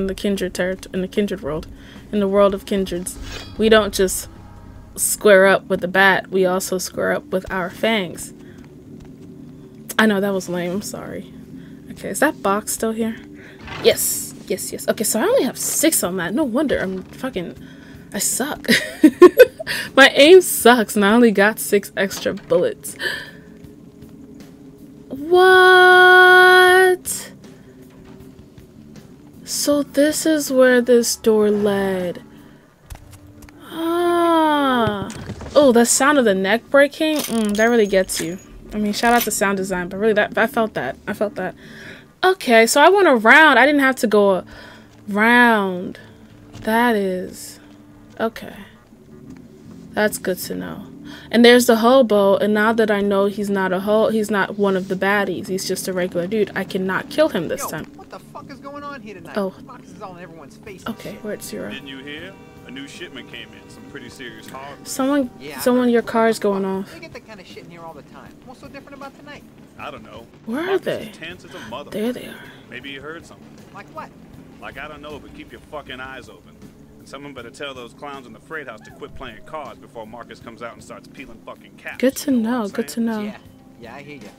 world, in the world of kindreds. We don't just square up with the bat. We also square up with our fangs. I know that was lame. I'm sorry. Okay, is that box still here? Yes. Okay, so I only have 6 on that. No wonder I suck. My aim sucks, and I only got 6 extra bullets. What? So this is where this door led. Ah. Oh, the sound of the neck breaking? That really gets you. I mean, shout out to sound design, but really I felt that. Okay, so I went around. I didn't have to go around. That is... Okay. That's good to know. And there's the hobo, and now that I know he's not one of the baddies. He's just a regular dude. I cannot kill him this time. What the fuck is going on here tonight? Oh. Boxes all in everyone's face. Okay, we're at 0. Didn't you hear? A new shipment came in. Some pretty serious hardware. Someone, your car's going off. They get that kind of shit in here all the time. What's so different about tonight? I don't know. Where are they? Tense as a mother. There they are. Maybe you heard something. Like what? Like, I don't know, but keep your fucking eyes open. And someone better tell those clowns in the freight house to quit playing cards before Marcus comes out and starts peeling fucking caps. Good to know. Good to know. Yeah, I hear you.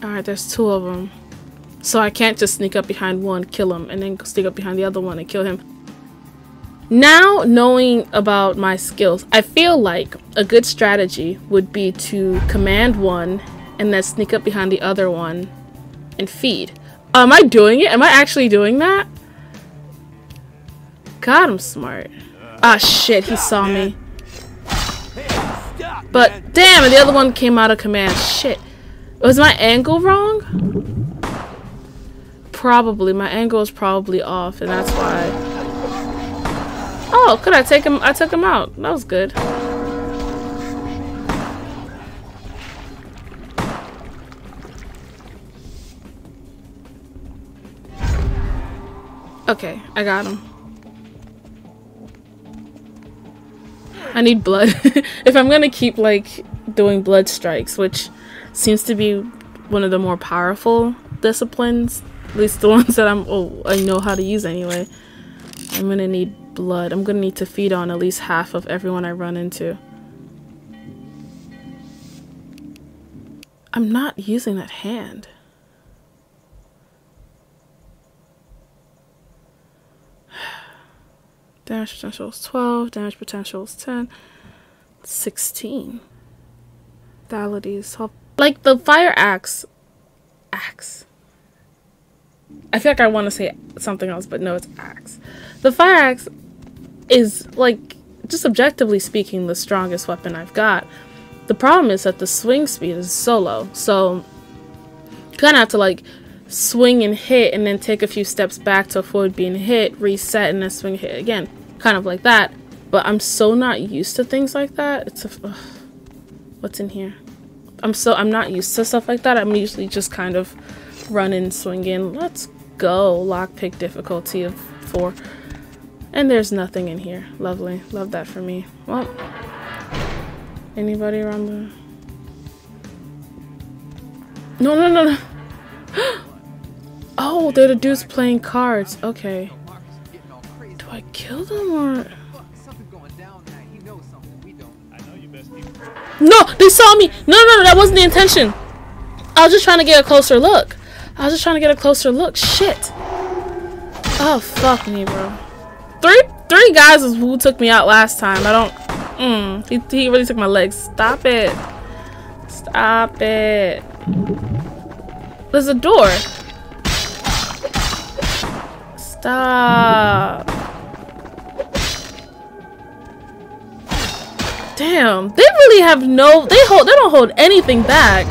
Alright, there's 2 of them. So I can't just sneak up behind one, kill him, and then sneak up behind the other one and kill him. Now, knowing about my skills, I feel like a good strategy would be to command one and then sneak up behind the other one and feed. Am I doing it? Am I actually doing that? God, I'm smart. Ah, shit, he saw me. But, damn, and the other one came out of command. Shit. Was my angle wrong? Probably. My angle is probably off, and that's why. Oh, could I take him? I took him out. That was good. Okay, I got him. I need blood. If I'm gonna keep, like, doing blood strikes, which seems to be one of the more powerful disciplines, at least the ones that I know how to use anyway, I'm gonna need blood. I'm gonna need to feed on at least half of everyone I run into. I'm not using that hand. Damage potential is 12, damage potential is 10, 16. Modalities. Like the fire axe. I feel like I want to say something else, but no, it's axe. The fire axe is, like, just objectively speaking, the strongest weapon I've got. The problem is that the swing speed is so low, so you kind of have to, like, swing and hit and then take a few steps back to avoid being hit, reset, and then swing and hit again. Kind of like that. But I'm so not used to things like that. It's what's in here? I'm not used to stuff like that. I'm usually just kind of running, swinging. Let's go. Lockpick difficulty of 4. And there's nothing in here. Lovely. Love that for me. Well, anybody around the... No. Oh, they're the dudes playing cards. Okay. Do I kill them or... No, they saw me. No, that wasn't the intention. I was just trying to get a closer look. Shit. Oh, fuck me, bro. Three guys is who took me out last time. I don't... He really took my legs. Stop it. Stop it. There's a door. Stop. Damn, they really have no, they don't hold anything back.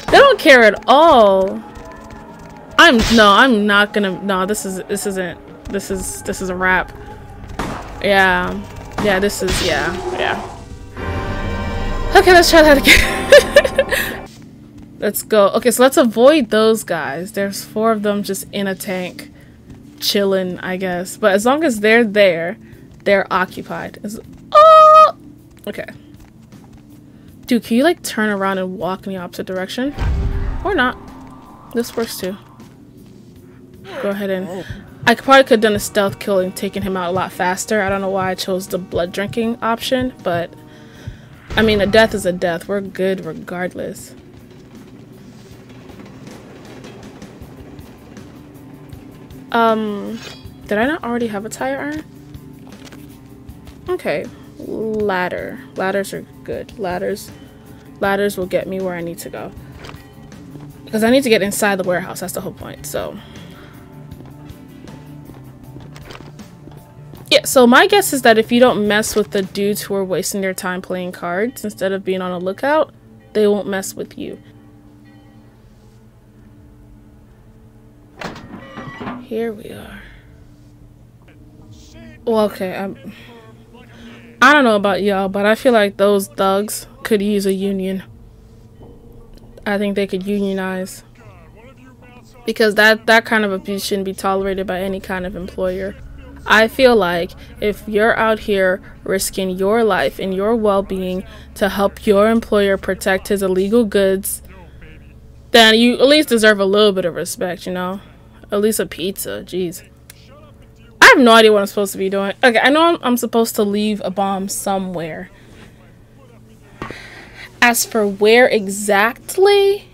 They don't care at all. I'm not gonna, no, this is a wrap. Yeah, this is, yeah. Okay, let's try that again. Let's go. Okay, so let's avoid those guys. There's 4 of them just in a tank, chilling, I guess. But as long as they're there, they're occupied. Oh! Okay. Dude, can you like turn around and walk in the opposite direction? Or not. This works too. Go ahead and... I probably could have done a stealth kill and taken him out a lot faster. I don't know why I chose the blood drinking option, but... I mean, a death is a death. We're good regardless. Did I not already have a tire iron? Okay. Ladder. Ladders are good. Ladders will get me where I need to go. Because I need to get inside the warehouse. That's the whole point, so... Yeah, so my guess is that if you don't mess with the dudes who are wasting their time playing cards instead of being on a lookout, they won't mess with you. Here we are. Well, okay, I don't know about y'all, but I feel like those thugs could use a union. I think they could unionize. Because that kind of abuse shouldn't be tolerated by any kind of employer. I feel like if you're out here risking your life and your well-being to help your employer protect his illegal goods, then you at least deserve a little bit of respect, you know? At least a pizza, jeez. I have no idea what I'm supposed to be doing. Okay, I know I'm supposed to leave a bomb somewhere. As for where exactly...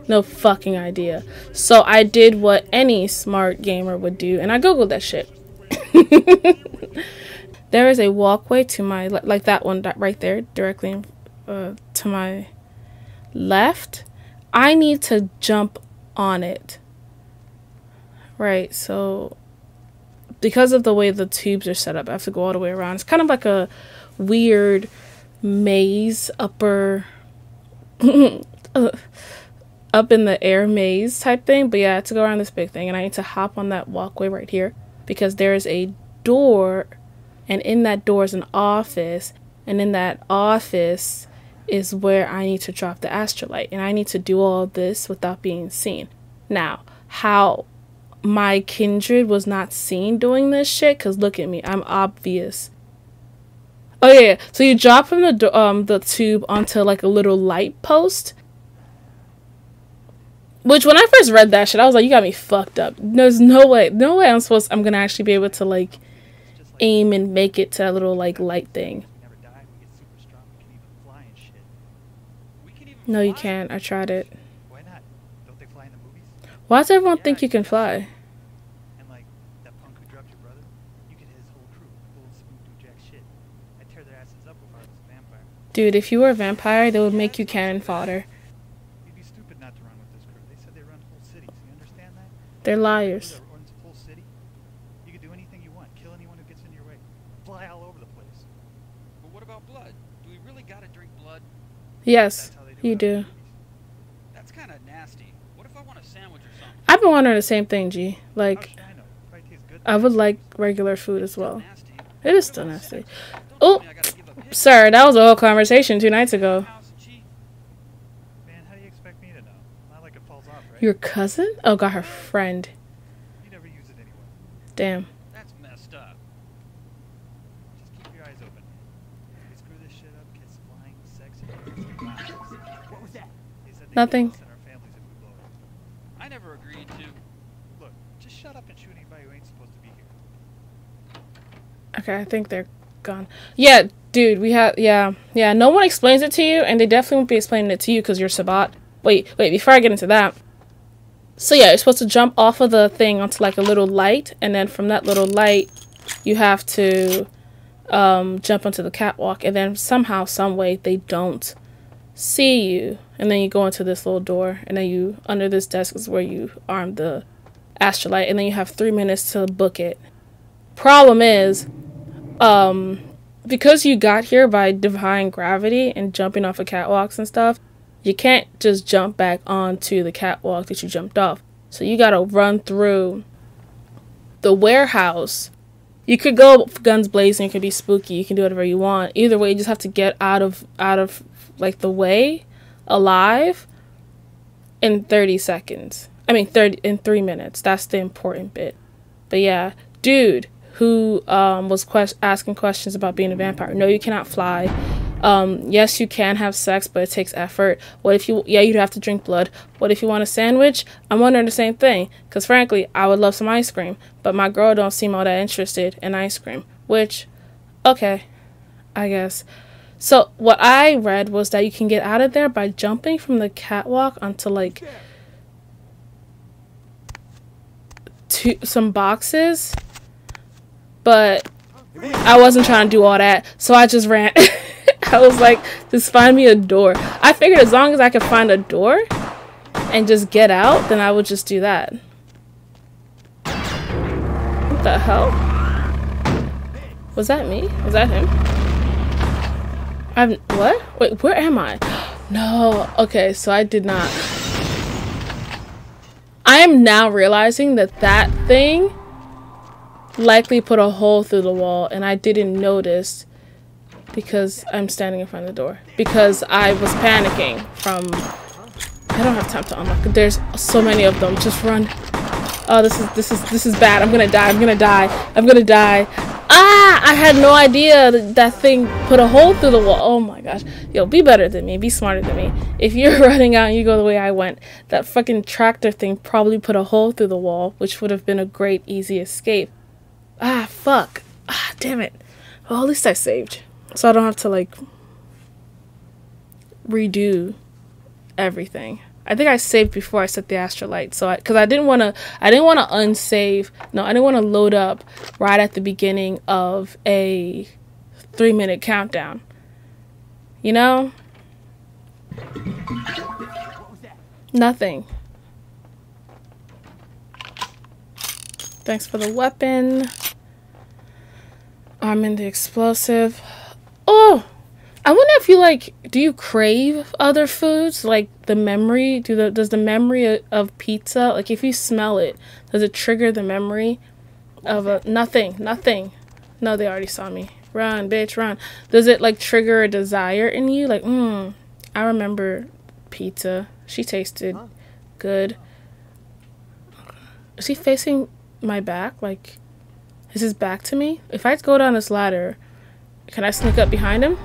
no fucking idea. So I did what any smart gamer would do, and I googled that shit. There is a walkway to my, like that one right there, directly to my left. I need to jump on it. Right, so because of the way the tubes are set up, I have to go all the way around. It's kind of like a weird maze, upper... up in the air maze type thing, but yeah, I had to go around this big thing, and I need to hop on that walkway right here because there is a door, and in that door is an office, and in that office is where I need to drop the astrolite, and I need to do all this without being seen. Now, how my kindred was not seen doing this shit, because look at me, I'm obvious. Oh yeah, so you drop from the tube onto like a little light post. Which, when I first read that shit, I was like, you got me fucked up. There's no way I'm gonna actually be able to, like, aim and make it to that little, like, light thing. No, you can't. I tried it. Why not? Don't they fly in the movies? Why does everyone think you can fly? And, like, that punk who drugged your brother, you get his whole crew. Old smooth do jack shit. I tear their asses up if I was a vampire. Dude, if you were a vampire, they would make you cannon fodder. They're liars. Whole city. You can do anything you want. Kill anyone who gets in your way. Fly all over the place. But what about blood? Do we really gotta drink blood? Yes, you do. That's kind of nasty. What if I want a sandwich or something? I've been wondering the same thing, G. Like, I would like regular food as well. It is still nasty. Oh, sir, that was a whole conversation 2 nights ago. Your cousin? Oh, got her friend. You never use it anyway. Damn. That's messed up. Just keep your eyes open. If we screw this shit up, kids flying, sex, what was that? Nothing. I never agreed to. Look, just shut up and shoot anybody who ain't supposed to be here. Okay, I think they're gone. Yeah, dude, we have, yeah, no one explains it to you, and they definitely won't be explaining it to you because you're Sabat. Wait, before I get into that. So yeah, you're supposed to jump off of the thing onto like a little light, and then from that little light, you have to jump onto the catwalk, and then somehow, some way, they don't see you, and then you go into this little door, and then you, under this desk is where you arm the astrolite, and then you have 3 minutes to book it. Problem is, because you got here by defying gravity and jumping off of catwalks and stuff, you can't just jump back onto the catwalk that you jumped off. So you gotta run through the warehouse. You could go guns blazing, you could be spooky, you can do whatever you want. Either way, you just have to get out of like the way alive in 30 seconds. I mean in 3 minutes. That's the important bit. But yeah, dude who was asking questions about being a vampire. No, you cannot fly. Yes, you can have sex, but it takes effort. What if you, yeah, you'd have to drink blood. What if you want a sandwich? I'm wondering the same thing, because frankly, I would love some ice cream, but my girl don't seem all that interested in ice cream, which, okay, I guess. So what I read was that you can get out of there by jumping from the catwalk onto like some boxes, but I wasn't trying to do all that, so I just ran. I was like, just find me a door. I figured as long as I could find a door and just get out, then I would just do that. What the hell? Was that me? Was that him? What? Wait, where am I? No. Okay, so I did not. I am now realizing that that thing likely put a hole through the wall, and I didn't notice because I'm standing in front of the door. Because I was panicking from... I don't have time to unlock it. There's so many of them. Just run. Oh, this is bad. I'm gonna die. I'm gonna die. I'm gonna die. Ah! I had no idea that thing put a hole through the wall. Oh my gosh. Yo, be better than me. Be smarter than me. If you're running out and you go the way I went, that fucking tractor thing probably put a hole through the wall, which would have been a great, easy escape. Ah, fuck. Ah, damn it. Well, at least I saved. So I don't have to, like, redo everything. I think I saved before I set the astrolite. So because I didn't want to unsave. No, I didn't want to load up right at the beginning of a 3-minute countdown. You know? Nothing. Thanks for the weapon. I'm in the explosive. Oh! I wonder if you, like, do you crave other foods? Like, the memory? Does the memory of pizza, like, if you smell it, does it trigger the memory of a... Nothing. No, they already saw me. Run, bitch, run. Does it, like, trigger a desire in you? Like, I remember pizza. She tasted good. Is he facing my back? Like, is his back to me? If I go down this ladder, can I sneak up behind him?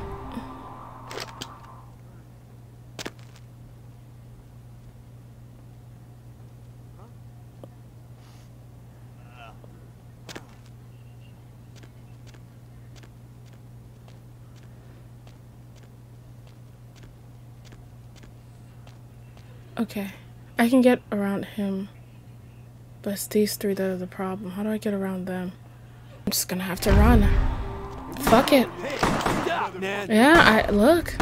Okay, I can get around him, but it's these three that are the problem. How do I get around them? I'm just gonna have to run. Fuck it. Yeah, look.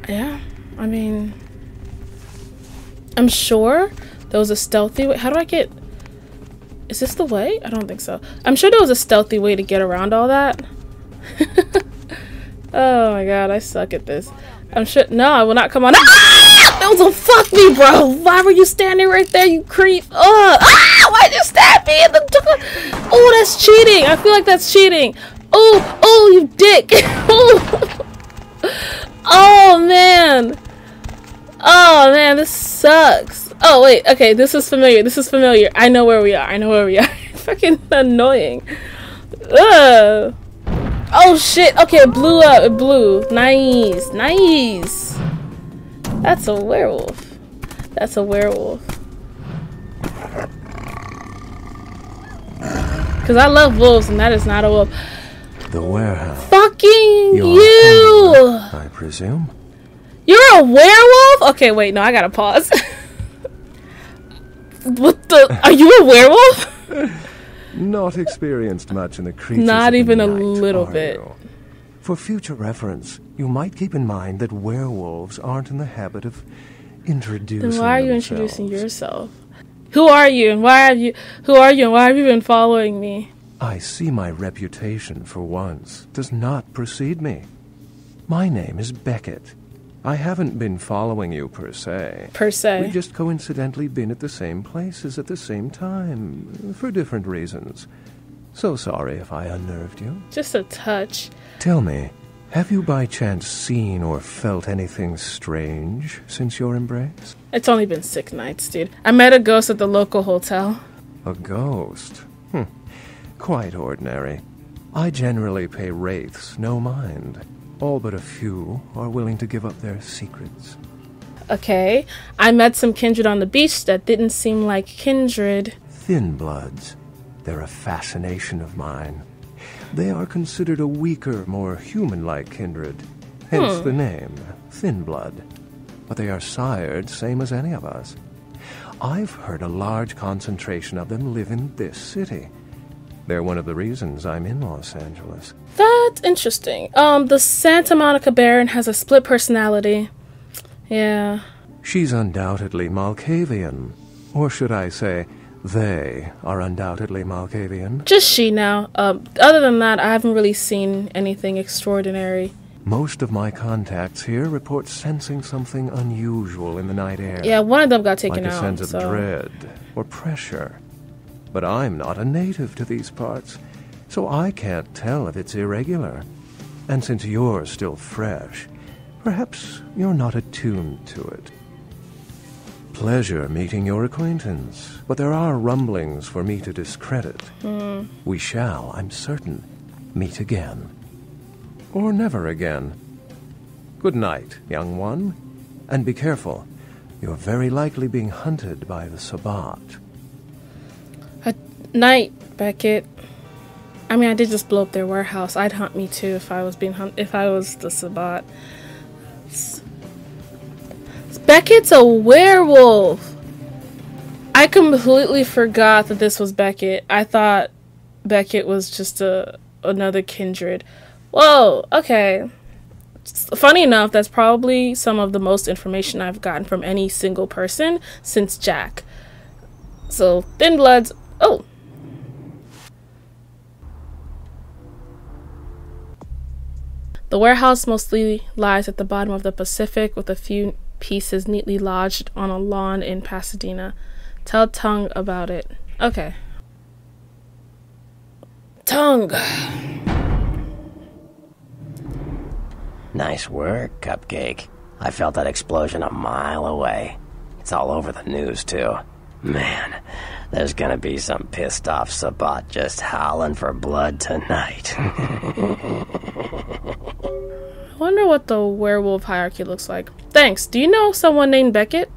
Yeah, I mean, I'm sure there was a stealthy way. How do I get... Is this the way? I don't think so. I'm sure there was a stealthy way to get around all that. Oh my god, I suck at this. I'm sure... No, I will not come on. Ah! That was a fuck me, bro. Why were you standing right there, you creep? Ah! Why'd you stab me in the door? Oh, that's cheating. I feel like that's cheating. Oh, you dick. Oh, man. Oh, man, this sucks. Oh, wait. Okay, this is familiar. I know where we are. Fucking annoying. Ugh. Oh shit, okay, it blew up, Nice. That's a werewolf. Because I love wolves and that is not a wolf. The warehouse. Fucking you! I presume. You're a werewolf? Okay, wait, no, I gotta pause. What the? Are you a werewolf? Not experienced much in the creatures Not of the even a night, little are bit. you? For future reference, you might keep in mind that werewolves aren't in the habit of introducing Then why are you themselves. introducing yourself? Who are you and why have you been following me? I see my reputation, for once, does not precede me. My name is Beckett. I haven't been following you per se. We've just coincidentally been at the same places at the same time, for different reasons. So sorry if I unnerved you. Just a touch. Tell me, have you by chance seen or felt anything strange since your embrace? It's only been 6 nights, dude. I met a ghost at the local hotel. A ghost? Quite ordinary. I generally pay wraiths no mind. All but a few are willing to give up their secrets. Okay. I met some kindred on the beach that didn't seem like kindred. Thin bloods. They're a fascination of mine. They are considered a weaker, more human-like kindred. Hence the name, Thin Blood. But they are sired same as any of us. I've heard a large concentration of them live in this city. They're one of the reasons I'm in Los Angeles. That's interesting. The Santa Monica Baron has a split personality. Yeah. She's undoubtedly Malkavian. Or should I say, they are undoubtedly Malkavian. Just she now. Other than that, I haven't really seen anything extraordinary. Most of my contacts here report sensing something unusual in the night air. Yeah, one of them got taken like out. Like a sense of dread or pressure. But I'm not a native to these parts, so I can't tell if it's irregular. And since you're still fresh, perhaps you're not attuned to it. Pleasure meeting your acquaintance, but there are rumblings for me to discredit. We shall, I'm certain, meet again. Or never again. Good night, young one. And be careful. You're very likely being hunted by the Sabbat. Night, Beckett. I mean, I did just blow up their warehouse. I'd hunt me too if I was if I was the Sabbat. Beckett's a werewolf. I completely forgot that this was Beckett. I thought Beckett was just another kindred. Whoa, okay. Funny enough, that's probably some of the most information I've gotten from any single person since Jack. So, Thin Bloods. Oh. The warehouse mostly lies at the bottom of the Pacific, with a few pieces neatly lodged on a lawn in Pasadena. Tell Tung about it. Okay. Tung. Nice work, Cupcake. I felt that explosion a mile away. It's all over the news, too. Man, there's gonna be some pissed off Sabbat just howling for blood tonight. I wonder what the werewolf hierarchy looks like. Thanks. Do you know someone named Beckett?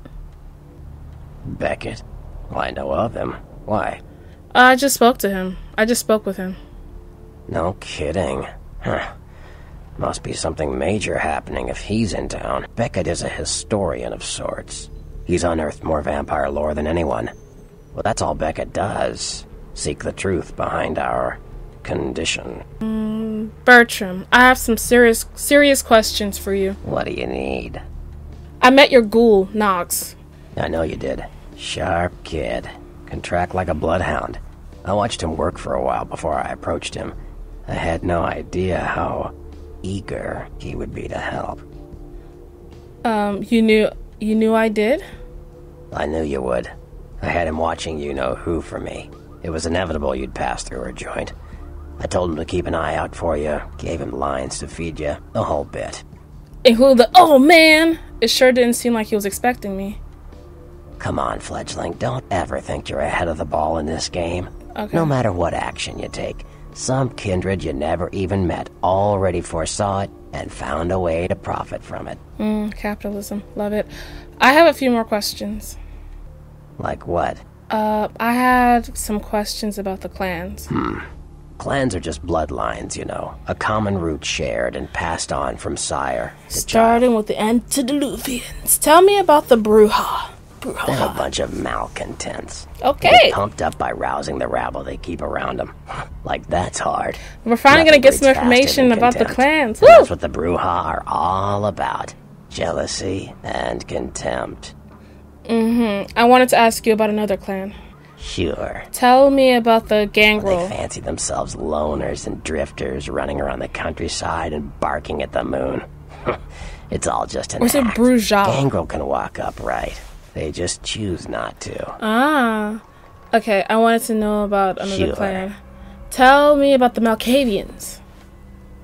Beckett? Well, I know of him. Why? I just spoke to him. I just spoke with him. No kidding. Huh. Must be something major happening if he's in town. Beckett is a historian of sorts. He's unearthed more vampire lore than anyone. Well, that's all Beckett does. Seek the truth behind our condition. Bertram, I have some serious questions for you. What do you need? I met your ghoul, Nox. I know you did. Sharp kid. Can track like a bloodhound. I watched him work for a while before I approached him. I had no idea how eager he would be to help. You knew I did? I knew you would. I had him watching you-know-who for me. It was inevitable you'd pass through her joint. I told him to keep an eye out for you, gave him lines to feed you, the whole bit. Include the, oh man! It sure didn't seem like he was expecting me. Come on, fledgling, don't ever think you're ahead of the ball in this game. Okay. No matter what action you take, some kindred you never even met already foresaw it and found a way to profit from it. Capitalism. Love it. I have a few more questions. Like what? I had some questions about the clans. Clans are just bloodlines, you know. A common root shared and passed on from sire to Starting with the antediluvians. Tell me about the Bruja. They're a bunch of malcontents. Okay. They get pumped up by rousing the rabble they keep around them. Like, that's hard. We're finally Nothing gonna get some breeds faster information than about the contempt. clans. And Woo! that's what the Bruja are all about. Jealousy and contempt. I wanted to ask you about another clan. Sure. Tell me about the gangrel. They fancy themselves loners and drifters running around the countryside and barking at the moon. It's all just an Or is it act. Bruja? Gangrel can walk upright. They just choose not to. Ah. Okay, I wanted to know about another Sure. clan. Tell me about the Malkavians.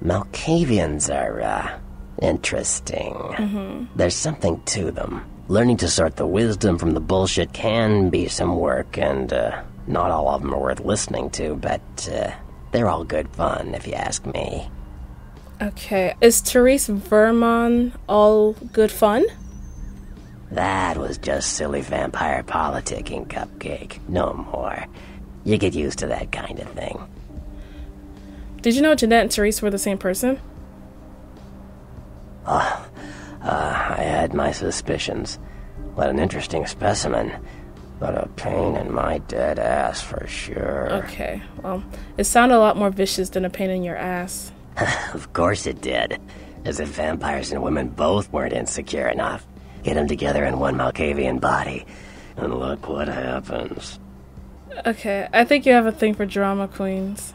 Malkavians are, interesting. There's something to them. Learning to sort the wisdom from the bullshit can be some work, and, not all of them are worth listening to, but, they're all good fun, if you ask me. Okay, is Therese Vermon all good fun? That was just silly vampire politicking, Cupcake. No more. You get used to that kind of thing. Did you know Jeanette and Therese were the same person? I had my suspicions. What an interesting specimen. But a pain in my dead ass for sure. Okay, well, it sounded a lot more vicious than a pain in your ass. Of course it did. As if vampires and women both weren't insecure enough. Get them together in one Malkavian body, and look what happens. Okay, I think you have a thing for drama queens.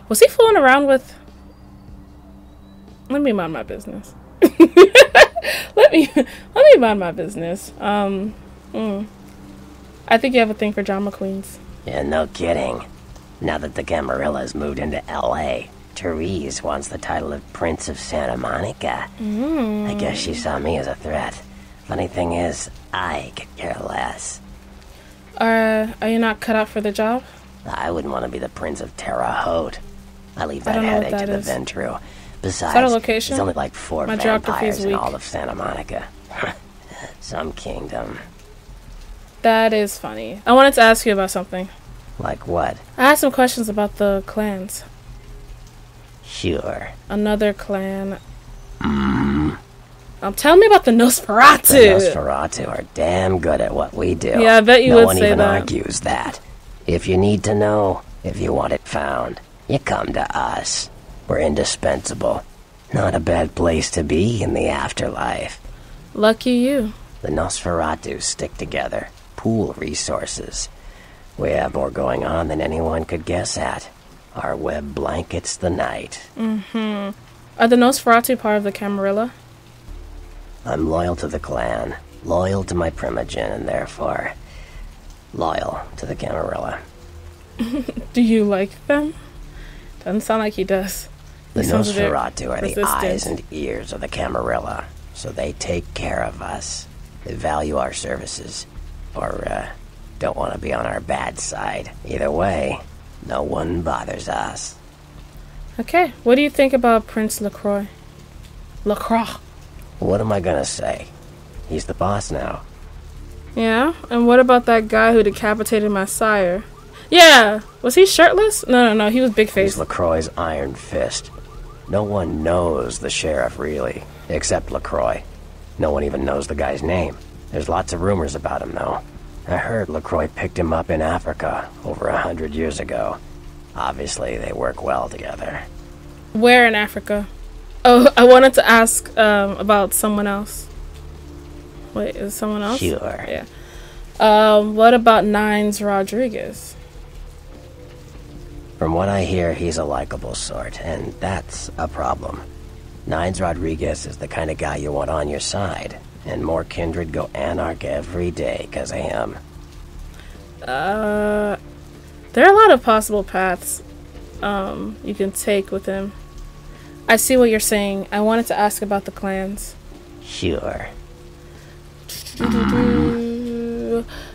Was he fooling around with... Let me mind my business. let me mind my business. I think you have a thing for drama queens. Yeah, no kidding. Now that the Camarillas moved into L.A., Therese wants the title of Prince of Santa Monica. I guess she saw me as a threat. Funny thing is, I could care less. Are you not cut out for the job? I wouldn't want to be the Prince of Terre Haute. I leave that don't know what headache to that the is. Ventru. Besides, Is that a location? there's only like 4 My geography is vampires in weak. all of Santa Monica. Some kingdom. That is funny. I wanted to ask you about something. Like what? I had some questions about the clans. Sure. Another clan. Tell me about the Nosferatu. The Nosferatu are damn good at what we do. Yeah, I bet you no would one say even that. argues that. If you need to know, if you want it found, you come to us. We're indispensable. Not a bad place to be in the afterlife. Lucky you. The Nosferatu stick together, pool resources. We have more going on than anyone could guess at. Our web blankets the night. Are the Nosferatu part of the Camarilla? I'm loyal to the clan, loyal to my primogen, and therefore loyal to the Camarilla. Do you like them? Doesn't sound like he does. The He sounds a bit Nosferatu are the resistant. eyes and ears of the Camarilla, so they take care of us. They value our services, or don't want to be on our bad side. Either way, no one bothers us. Okay, what do you think about Prince LaCroix? LaCroix. What am I gonna say? He's the boss now. Yeah, and what about that guy who decapitated my sire? Yeah, was he shirtless? No, he was big He's faced. LaCroix's Iron Fist. No one knows the sheriff, really, except LaCroix. No one even knows the guy's name. There's lots of rumors about him, though. I heard LaCroix picked him up in Africa over 100 years ago. Obviously, they work well together. Where in Africa? Oh, I wanted to ask about someone else. Wait, is someone else? Sure. Yeah. What about Nines Rodriguez? From what I hear, he's a likable sort, and that's a problem. Nines Rodriguez is the kind of guy you want on your side, and more kindred go anarch every day because of him. There are a lot of possible paths you can take with him. I see what you're saying. I wanted to ask about the clans. Sure.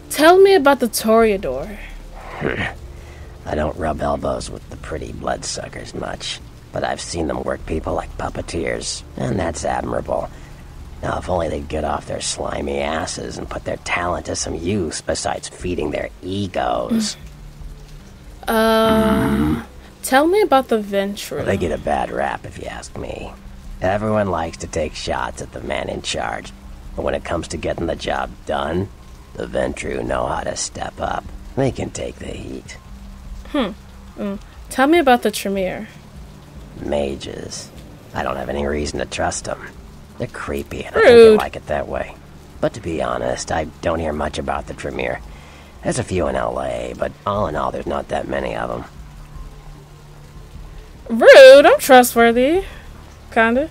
Tell me about the Toreador. I don't rub elbows with the pretty bloodsuckers much, but I've seen them work people like puppeteers, and that's admirable. Now, if only they'd get off their slimy asses and put their talent to some use besides feeding their egos. Tell me about the Ventru. They get a bad rap, if you ask me. Everyone likes to take shots at the man in charge. But when it comes to getting the job done, the Ventrue know how to step up. They can take the heat. Tell me about the Tremere. Mages. I don't have any reason to trust them. They're creepy, and I Rude. think they like it that way. But to be honest, I don't hear much about the Tremere. There's a few in LA, but all in all, there's not that many of them. Rude. I'm trustworthy. Kinda.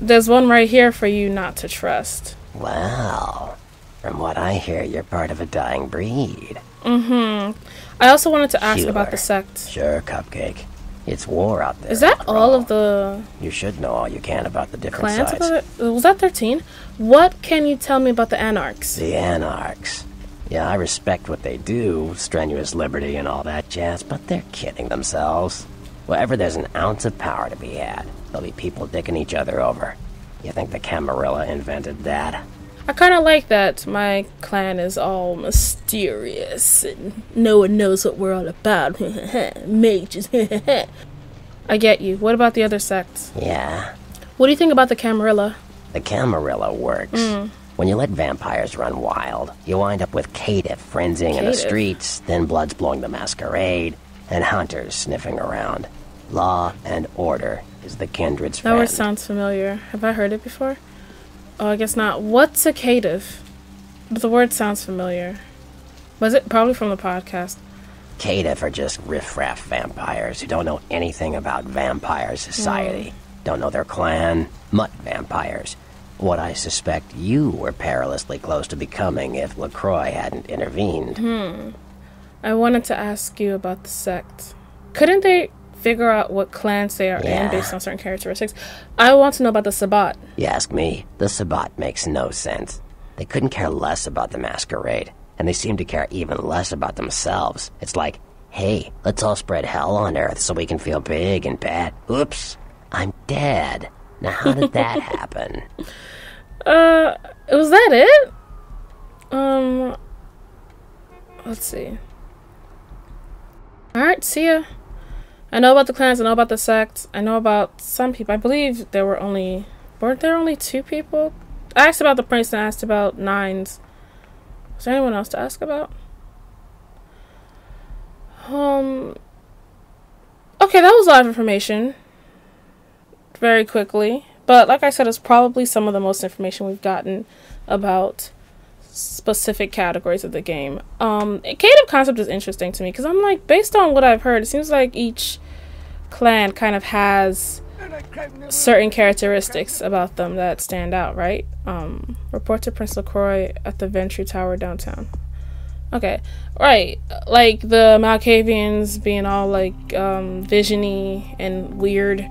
There's one right here for you not to trust. Well, from what I hear, you're part of a dying breed. I also wanted to ask Sure. about the sect. Sure, Cupcake. It's war out there. Is that after all of the You should know all you can about the different clans? sides. Was that 13? What can you tell me about the Anarchs? The Anarchs. Yeah, I respect what they do, strenuous liberty and all that jazz, but they're kidding themselves. Wherever there's an ounce of power to be had, there'll be people dicking each other over. You think the Camarilla invented that? I kind of like that my clan is all mysterious and no one knows what we're all about. Mages. I get you. What about the other sects? Yeah. What do you think about the Camarilla? The Camarilla works. When you let vampires run wild, you wind up with caitiff frenzying in the Caitiff? streets, then bloods blowing the Masquerade, and hunters sniffing around. Law and order is the kindred's That friend. word sounds familiar. Have I heard it before? Oh, I guess not. What's a caitiff? But the word sounds familiar. Was it probably from the podcast? Caitiff are just riffraff vampires who don't know anything about vampire society. Don't know their clan. Mutt vampires. What I suspect you were perilously close to becoming if LaCroix hadn't intervened. I wanted to ask you about the sect. Couldn't they figure out what clans they are in Yeah. based on certain characteristics? I want to know about the Sabbat. You ask me, the Sabbat makes no sense. They couldn't care less about the Masquerade, and they seem to care even less about themselves. It's like, hey, let's all spread hell on Earth so we can feel big and bad. Oops, I'm dead. Now how did that happen? Was that it? Let's see. Alright, see ya. I know about the clans, I know about the sects, I know about some people. I believe weren't there only 2 people? I asked about the prince and I asked about Nines. Was there anyone else to ask about? Okay, that was a lot of information. Very quickly. But like I said, it's probably some of the most information we've gotten about specific categories of the game. Caitiff concept is interesting to me because I'm like, based on what I've heard, it seems like each clan kind of has certain characteristics about them that stand out, right? Report to Prince LaCroix at the Ventrue Tower downtown. Okay, right. Like the Malkavians being all like visiony and weird.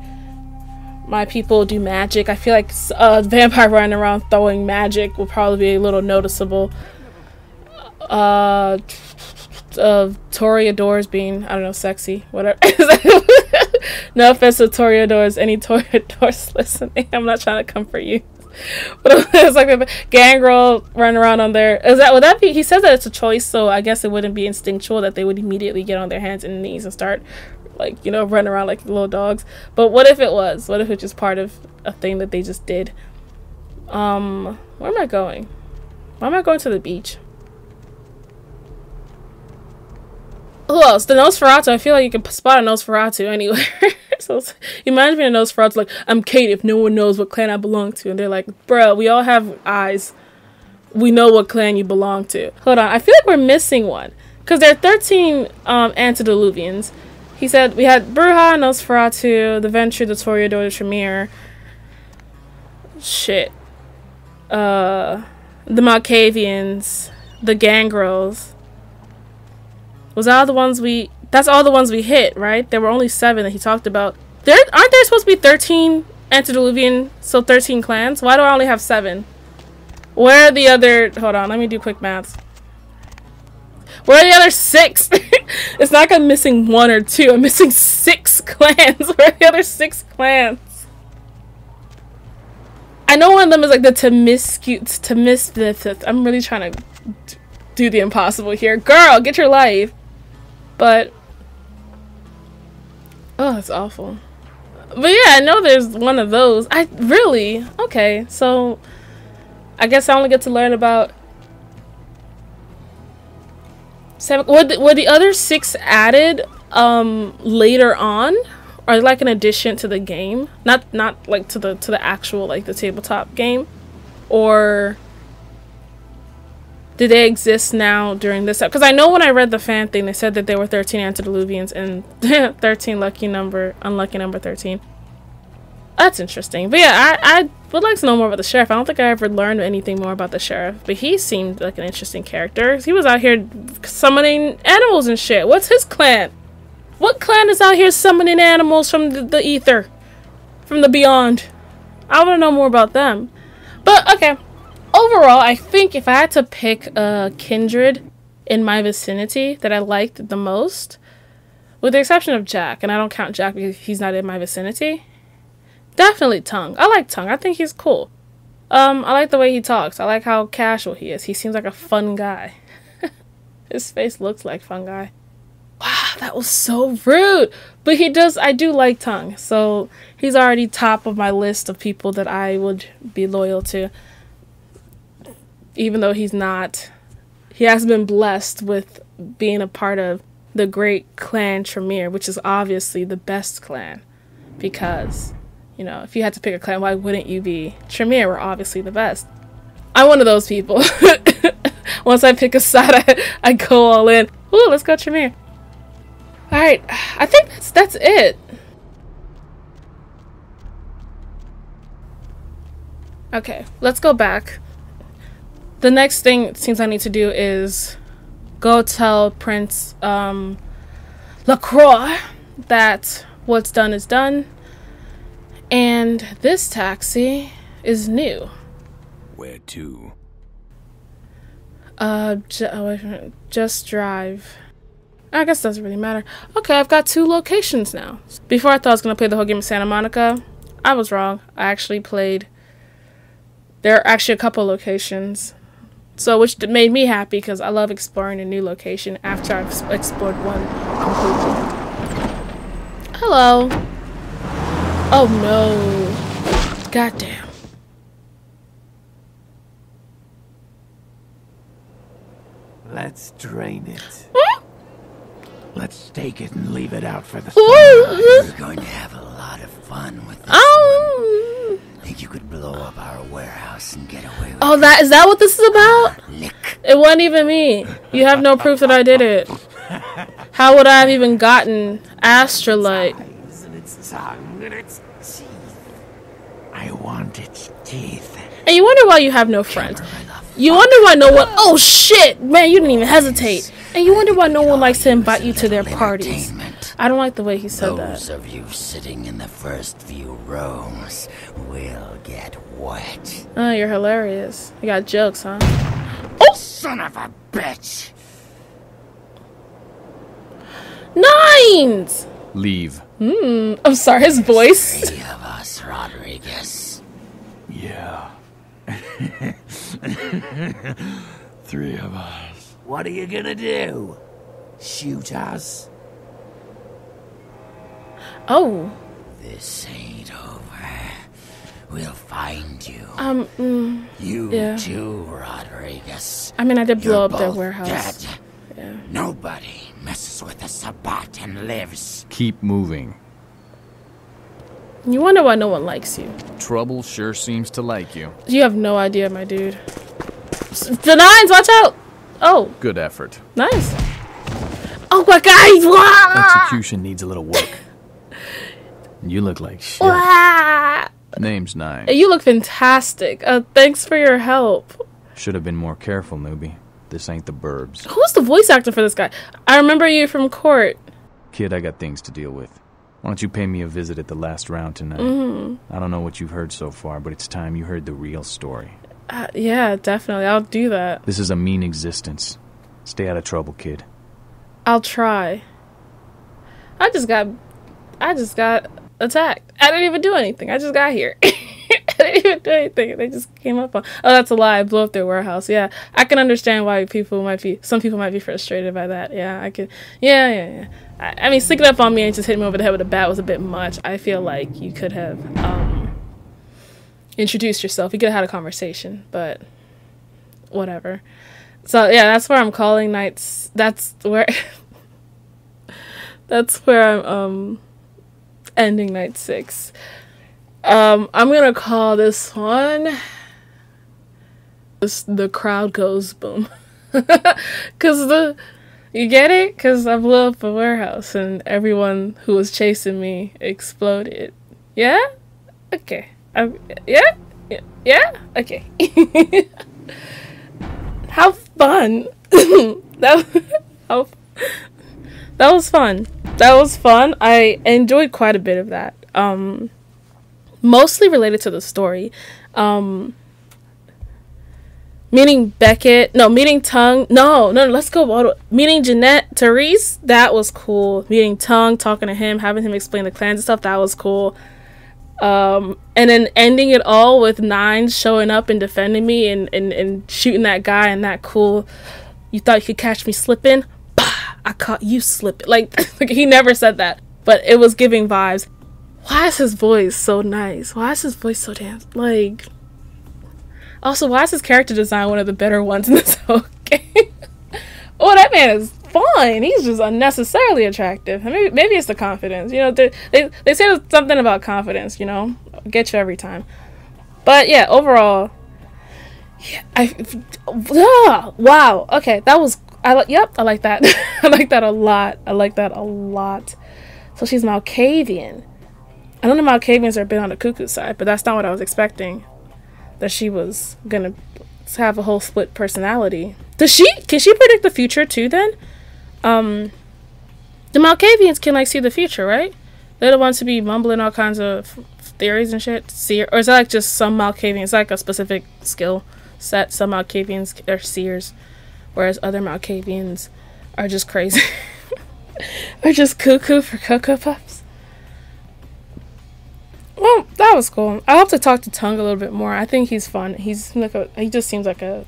My people do magic. I feel like a vampire running around throwing magic will probably be a little noticeable. Toreadors being, I don't know, sexy, whatever. No offense to Toreadors, any Toreadors listening. I'm not trying to comfort you. But it's like a gangrel running around on there. Would that be? He says that it's a choice, so I guess it wouldn't be instinctual that they would immediately get on their hands and knees and start, like, you know, running around like little dogs. But what if it was? What if it's just part of a thing that they just did? Where am I going? Why am I going to the beach? Who else? The Nosferatu. I feel like you can spot a Nosferatu anywhere. So you imagine being a Nosferatu, like, I'm caitiff, no one knows what clan I belong to. And they're like, bro, we all have eyes. We know what clan you belong to. Hold on, I feel like we're missing one. Because there are 13 antediluvians. He said we had Bruja, Nosferatu, the Ventrue, the Toreador, the Tremere. Shit. The Malkavians, the Gangrels. Was that all the ones we... That's all the ones we hit, right? There were only 7 that he talked about. Aren't there supposed to be 13 antediluvian, so 13 clans? Why do I only have 7? Where are the other... Hold on, let me do quick maths. Where are the other 6? It's not like I'm missing 1 or 2. I'm missing 6 clans. Where are the other 6 clans? I know one of them is like the Temiscutes. I'm really trying to do the impossible here. Girl, get your life. But... Oh, that's awful. But yeah, I know there's one of those. Okay, so I guess I only get to learn about 7. Were the other 6 added later on, or like an addition to the game? Not like to the actual like the tabletop game, or do they exist now during this? Because I know when I read the fan thing, they said that there were 13 antediluvians and 13 unlucky number 13. That's interesting. But yeah, I would like to know more about the sheriff. I don't think I ever learned anything more about the sheriff, but he seemed like an interesting character. He was out here summoning animals and shit. What's his clan? What clan is out here summoning animals from the ether? From the beyond? I want to know more about them. But okay. Overall, I think if I had to pick a kindred in my vicinity that I liked the most, with the exception of Jack, and I don't count Jack because he's not in my vicinity, definitely Tung. I like Tung. I think he's cool. I like the way he talks. I like how casual he is. He seems like a fun guy. His face looks like fun guy. Wow, that was so rude. But I do like Tung. So he's already top of my list of people that I would be loyal to. Even though he has been blessed with being a part of the great clan Tremere, which is obviously the best clan. Because, you know, if you had to pick a clan, why wouldn't you be? Tremere were obviously the best. I'm one of those people. Once I pick a side, I go all in. Ooh, let's go Tremere. Alright, I think that's it. Okay, let's go back. The next thing it seems I need to do is go tell Prince LaCroix that what's done is done. And this taxi is new. Where to? Just drive. I guess it doesn't really matter. Okay, I've got 2 locations now. Before I thought I was going to play the whole game of Santa Monica, I was wrong. I actually played... There are actually a couple locations. So, which made me happy because I love exploring a new location after I've explored one completely. Hello. Oh no. Goddamn. Let's drain it. Let's take it and leave it out for the We're going to have a lot of fun with this one. Think you could blow up our warehouse and get away with it? Is that what this is about? It wasn't even me. You have no proof that I did it. How would I have even gotten Astrolight? Its tongue and its teeth. I want its teeth. And you wonder why you have no friends. You wonder why no one... Oh shit! Man, you didn't even hesitate. And you wonder why no one likes to invite you to their parties. I don't like the way he said that. Those of you sitting in the first few rows will get wet. Oh, you're hilarious. You got jokes, huh? Oh, son of a bitch! 9s! Leave. I'm sorry, his voice. 3 of us, Rodriguez. Yeah. 3 of us. What are you gonna do? Shoot us? Oh. This ain't over. We'll find you. Yeah. Too, Rodriguez. I mean, I did blow You're up their both warehouse. Dead. Yeah. Nobody messes with the Sabbat and lives. Keep moving. You wonder why no one likes you. Trouble sure seems to like you. You have no idea, my dude. The 9s, watch out! Oh. Good effort. Nice. Oh my god! Execution needs a little work. You look like shit. Name's 9. You look fantastic. Thanks for your help. Should have been more careful, newbie. This ain't the burbs. Who's the voice actor for this guy? I remember you from court. Kid, I got things to deal with. Why don't you pay me a visit at the last round tonight? I don't know what you've heard so far, but it's time you heard the real story. Yeah, definitely. I'll do that. This is a mean existence. Stay out of trouble, kid. I'll try. I just got attacked. I didn't even do anything. I just got here. didn't even do anything. They just came up on. Oh, that's a lie. I blew up their warehouse. Yeah, I can understand why some people might be frustrated by that. Yeah, I could. Yeah. I mean, sneaking up on me and just hitting me over the head with a bat was a bit much. I feel like you could have introduced yourself. You could have had a conversation, but whatever. So yeah, that's where I'm calling nights. That's where I'm ending night 6. I'm gonna call this one the crowd goes boom. Cause you get it? Cause I blew up a warehouse and everyone who was chasing me exploded. Yeah? Okay. Yeah? Okay. How fun. That was fun. That was fun. I enjoyed quite a bit of that. Mostly related to the story. Meeting Tung. No, let's go. Meeting Therese, that was cool. Meeting Tung, talking to him, having him explain the clans and stuff, that was cool. And then ending it all with Nines showing up and defending me and shooting that guy and that cool. You thought you could catch me slipping? Bah! I caught you slipping. Like he never said that, but it was giving vibes. Why is his voice so nice? Why is his voice so damn like? Also, why is his character design one of the better ones in this whole game? Oh, that man is fine. He's just unnecessarily attractive. Maybe it's the confidence. You know, they say something about confidence. You know, get you every time. But yeah, overall, wow. Okay, that was. I like that. I like that a lot. So she's Malkavian. I don't know Malkavians are a bit on the cuckoo side, but that's not what I was expecting. That she was gonna have a whole split personality. Can she predict the future too then? The Malkavians can like see the future, right? They're the ones to be mumbling all kinds of theories and shit. Or is that like just some Malkavians? It's like a specific skill set. Some Malkavians are seers, whereas other Malkavians are just crazy. Or just cuckoo for Cocoa Puffs. Well, that was cool. I hope to talk to Tung a little bit more. I think he's fun. He just seems like a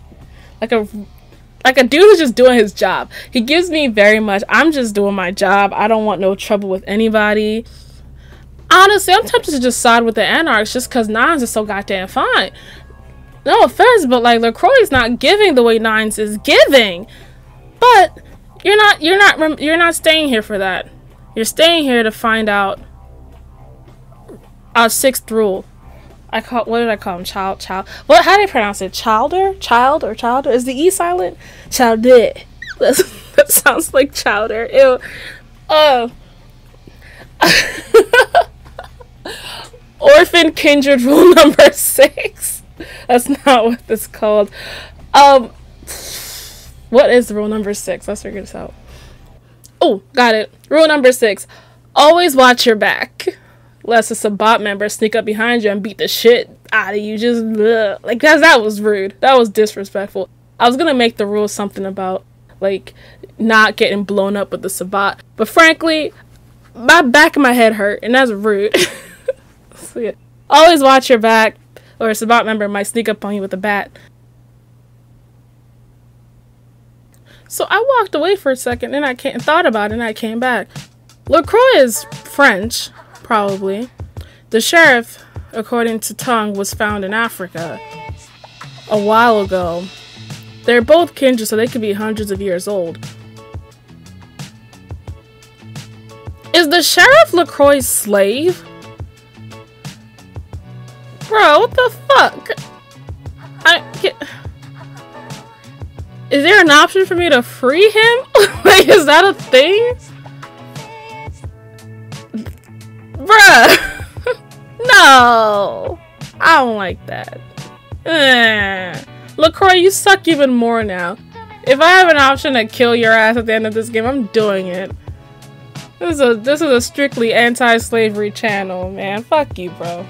dude who's just doing his job. He gives me very much, I'm just doing my job. I don't want no trouble with anybody. Honestly, I'm tempted to just side with the Anarchs just because Nines is so goddamn fine. No offense, but like LaCroix is not giving the way Nines is giving. But you're not staying here for that. You're staying here to find out our 6th rule. What did I call him? Child. What? How do you pronounce it? Childer? Is the E silent? Childer. That sounds like chowder. Ew. Orphan kindred rule number 6. That's not what it's called. What is rule number 6? Let's figure this out. Oh, got it. Rule number 6. Always watch your back. Lest a Sabat member sneak up behind you and beat the shit out of you. Just like that was rude. That was disrespectful. I was gonna make the rule something about like not getting blown up with the Sabat, but frankly, my back of my head hurt, and that's rude. So yeah, always watch your back, or a Sabat member might sneak up on you with a bat. So I walked away for a second, and thought about it, and I came back. LaCroix is French. Probably. The sheriff, according to Tung, was found in Africa a while ago. They're both kindred, so they could be hundreds of years old. Is the sheriff LaCroix's slave? Bro, what the fuck? Is there an option for me to free him? Like, is that a thing? Bruh! No! I don't like that. LaCroix, you suck even more now. If I have an option to kill your ass at the end of this game, I'm doing it. This is a strictly anti-slavery channel, man. Fuck you, bro.